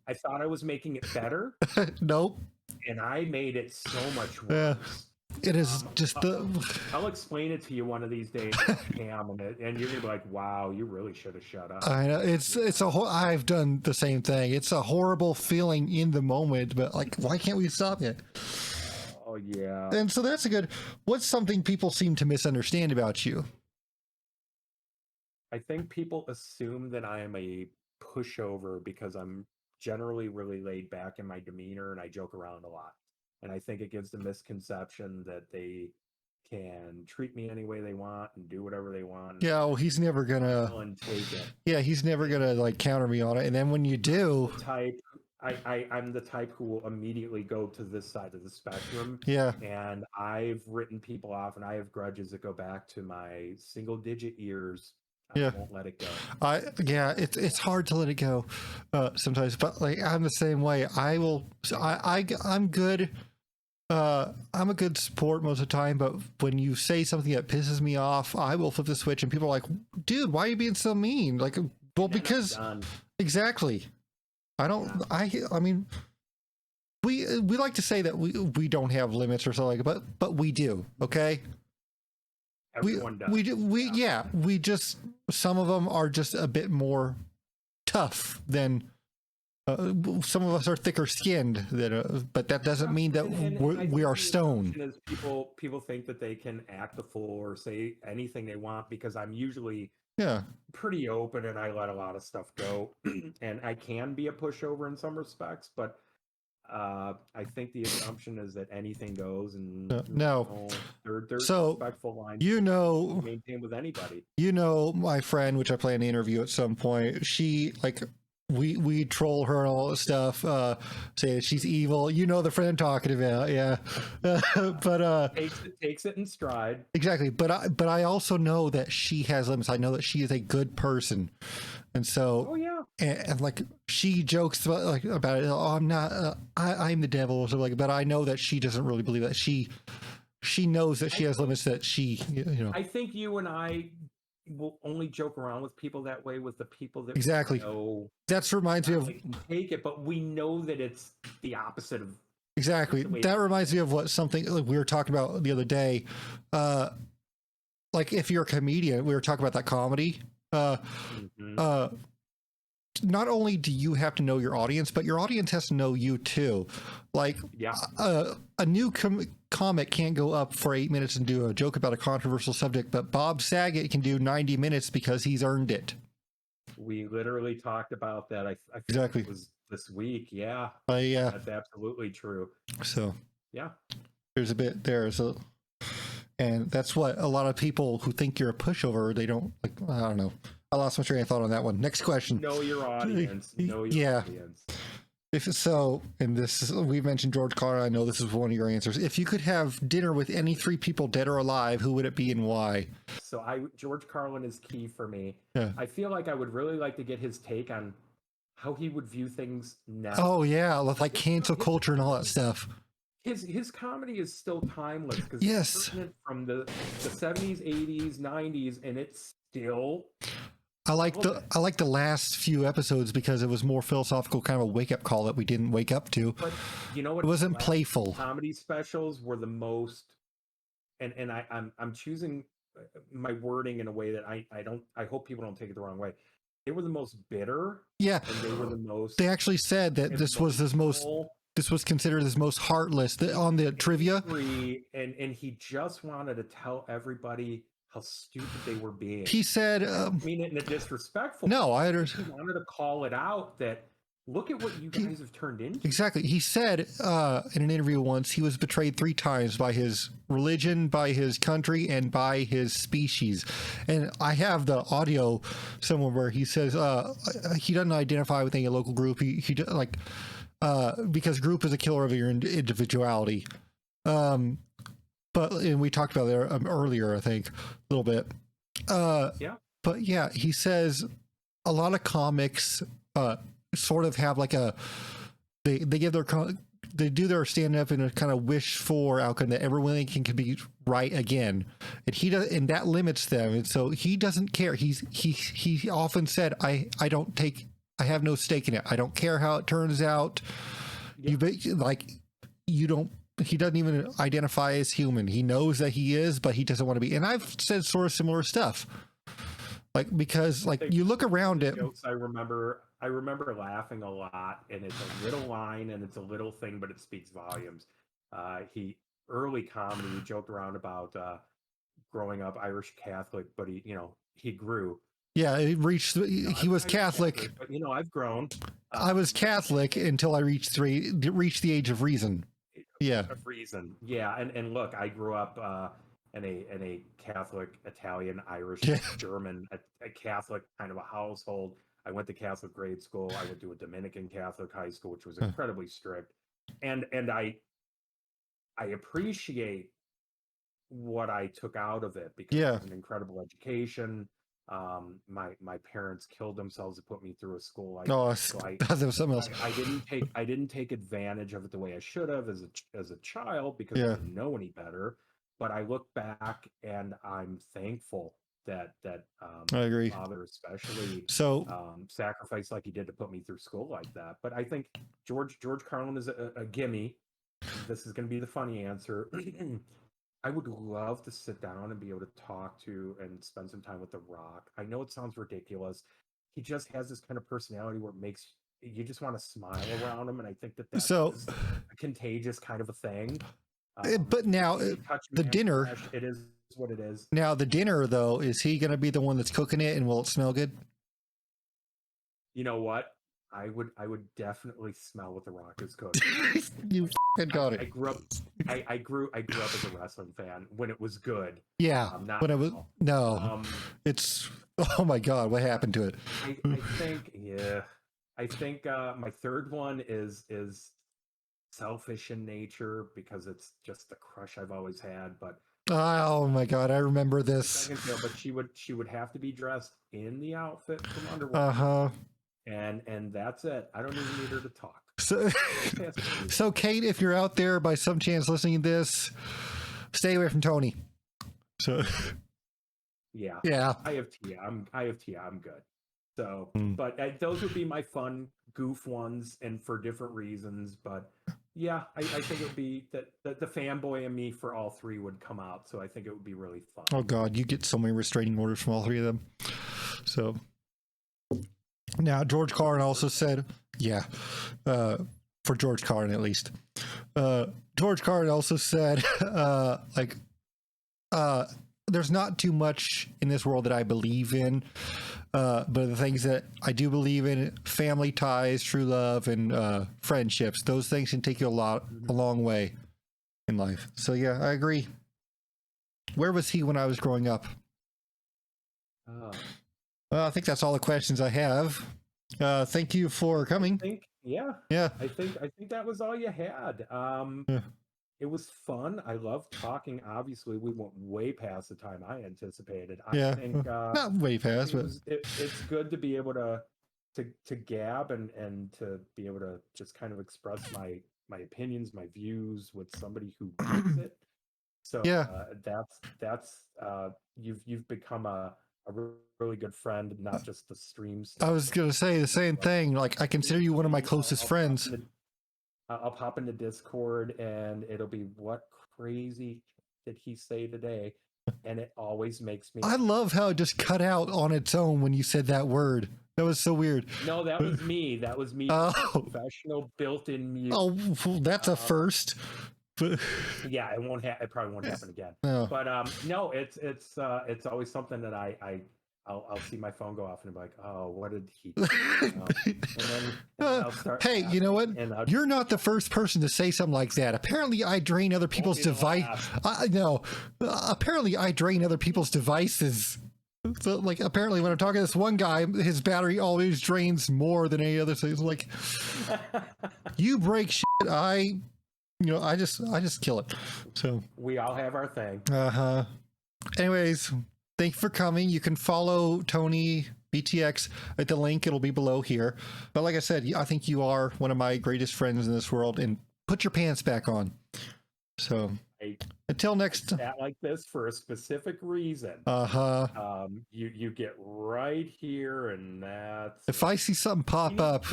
I thought I was making it better, Nope. and I made it so much Yeah. worse. It is just the. I'll explain it to you one of these days, Cam, and you're gonna be like, "Wow, you really should have shut up." I know it's a whole. I've done the same thing. It's a horrible feeling in the moment, but like, why can't we stop it? Oh yeah. And so that's a good. What's something people seem to misunderstand about you? I think people assume that I am a pushover because I'm generally really laid back in my demeanor and I joke around a lot. And I think it gives the misconception that they can treat me any way they want and do whatever they want. Yeah, well, he's never gonna. And take it. Yeah, he's never gonna like counter me on it. And then when you do, I'm the type who will immediately go to this side of the spectrum. yeah, And I've written people off, and I have grudges that go back to my single digit years. I Yeah. won't let it go. it's hard to let it go sometimes, but like I'm the same way. I'm good. I'm a good sport most of the time, but when you say something that pisses me off, I will flip the switch, and people are like, "Dude, why are you being so mean?" Like, well, because exactly. I mean, we like to say that we don't have limits or something, but we do. Okay. Everyone does. We just some of them are just a bit more tough than some of us are thicker skinned but that doesn't mean that we are stone. Is people think that they can act the fool or say anything they want because I'm usually pretty open and I let a lot of stuff go, and I can be a pushover in some respects, but I think the assumption is that anything goes, and there's so respectful lines maintain with anybody. My friend, which I plan to interview at some point, she like we troll her and all this stuff, say that she's evil. The friend I'm talking about, yeah. But takes it in stride. Exactly, but I also know that she has limits. I know that she is a good person, and so and like she jokes about it. Oh, I'm not. I'm the devil or something like. But I know that she doesn't really believe that. She knows that she has limits. That she I think you and I will only joke around with people that way, with the people that exactly. That reminds me of take it, but we know that it's the opposite of exactly. That reminds me of what something like we were talking about the other day. Like if you're a comedian, we were talking about that comedy. Not only do you have to know your audience, but your audience has to know you too. Like a new comic can't go up for 8 minutes and do a joke about a controversial subject, but Bob Saget can do 90 minutes because he's earned it. We literally talked about that. I think exactly. It was this week. Yeah. Yeah. That's absolutely true. So yeah, there's a bit there. So, and that's what a lot of people who think you're a pushover, they don't like. I don't know. I lost my train of thought on that one. Next question. Know your audience. Know your audience. If so, and we mentioned George Carlin. I know this is one of your answers. If you could have dinner with any 3 people, dead or alive, who would it be and why? So George Carlin is key for me. Yeah. I feel like I would really like to get his take on how he would view things now. Oh yeah, like cancel culture and all that stuff. His comedy is still timeless because yes, it's from the 70s, 80s, 90s, and it's still. I like the last few episodes because it was more philosophical, kind of a wake up call that we didn't wake up to. But you know what? It wasn't playful. Comedy specials were the most, and I'm choosing my wording in a way that I hope people don't take it the wrong way. They were the most bitter. Yeah, and they were the most. They actually said that this was considered his most heartless on the trivia. And he just wanted to tell everybody how stupid they were being. He said, I don't mean it in a disrespectful no, way. I He understand. wanted to call it out that look at what you guys have turned into. Exactly. He said in an interview once he was betrayed 3 times by his religion, by his country, and by his species. And I have the audio somewhere where he says he doesn't identify with any local group. He like because group is a killer of your individuality. But and we talked about that earlier, I think, a little bit. Yeah. But yeah, he says a lot of comics sort of have like a they give their they do their stand up in a kind of wish for outcome that everyone can be right again, and he does, and that limits them, and so he doesn't care. He often said, I have no stake in it. I don't care how it turns out. Yeah. You don't. He doesn't even identify as human. He knows that he is, but he doesn't want to be. And I've said sort of similar stuff, like because like you look around it. Jokes I remember laughing a lot, and it's a little line and it's a little thing, but it speaks volumes. Early comedy, he joked around about growing up Irish Catholic, but he grew. Yeah, he reached. He was Catholic. But I've grown. I was Catholic until I reached the age of reason. Yeah. Of reason. Yeah, and look, I grew up in a Catholic, Italian, Irish, German, a Catholic kind of a household. I went to Catholic grade school. I went to a Dominican Catholic high school, which was incredibly strict. And I appreciate what I took out of it because it was an incredible education. My parents killed themselves to put me through a school. That was something else. I didn't take advantage of it the way I should have as a child because I didn't know any better. But I look back and I'm thankful that I agree. Father especially sacrificed like he did to put me through school like that. But I think George Carlin is a gimme. This is going to be the funny answer. I would love to sit down and be able to talk to and spend some time with The Rock. I know it sounds ridiculous. He just has this kind of personality where it makes you just want to smile around him, and I think that's a contagious kind of a thing. But now the dinner, flesh, it is what it is. Now the dinner, though, is he going to be the one that's cooking it, and will it smell good? You know what? I would definitely smell what The Rock is cooking. You got it. I grew up as a wrestling fan when it was good. Yeah, not when it was now. it's oh my god, what happened to it? I think my third one is selfish in nature because it's just the crush I've always had. But oh my god, I remember this. But she would have to be dressed in the outfit from Underworld. And that's it. I don't even need her to talk. So Kate, if you're out there by some chance listening to this, stay away from Tony. So yeah. I have Tia. I'm good. So, but those would be my fun goof ones, and for different reasons. But yeah, I think it would be that the fanboy in me for all 3 would come out. So I think it would be really fun. Oh god, you get so many restraining orders from all 3 of them. So. Now, George Carlin also said, for George Carlin at least, George Carlin also said, there's not too much in this world that I believe in, but the things that I do believe in, family ties, true love, and friendships, those things can take you a long way in life. So yeah, I agree. Where was he when I was growing up? Well, I think that's all the questions I have. Thank you for coming. I think that was all you had. It was fun. I loved talking. Obviously, we went way past the time I anticipated. I think not way past, but it's good to be able to gab and to be able to just kind of express my opinions, my views with somebody who gets it. So that's you've become a really good friend, not just the streams. I was gonna say the same thing. Like, I consider you one of my closest friends. I'll pop into Discord and it'll be, what crazy did he say today? And it always makes me. I love how it just cut out on its own when you said that word. That was so weird. No, that was me. That was me. Oh. Professional built-in mute. Oh, that's a first. Yeah, it probably won't happen again. No. But no, it's always something that I'll see my phone go off and be like, oh, what did he do? And then I'll start Hey, you know what? and You're not the first person to say something like that. Apparently, I drain other people's be the device. last. No, apparently, I drain other people's devices. So, like, apparently, when I'm talking to this one guy, his battery always drains more than any other. So it's like, you break shit, I just kill it. So we all have our thing. anyways, thank you for coming. You can follow Tony BTX at the link. It'll be below here. But like I said, I think you are one of my greatest friends in this world, and put your pants back on. So until next That like this for a specific reason. You get right here, and that's if I see something pop up,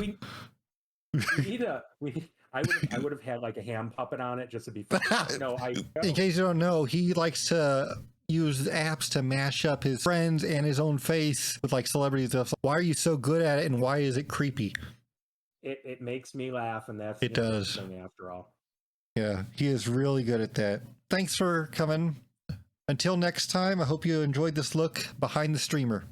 I would have had like a ham puppet on it just to be fun. No, in case you don't know, he likes to use apps to mash up his friends and his own face with like celebrities and stuff. Why are you so good at it, and why is it creepy? It makes me laugh, and that's It the does. thing after all. Yeah, he is really good at that. Thanks for coming. Until next time, I hope you enjoyed this look behind the streamer.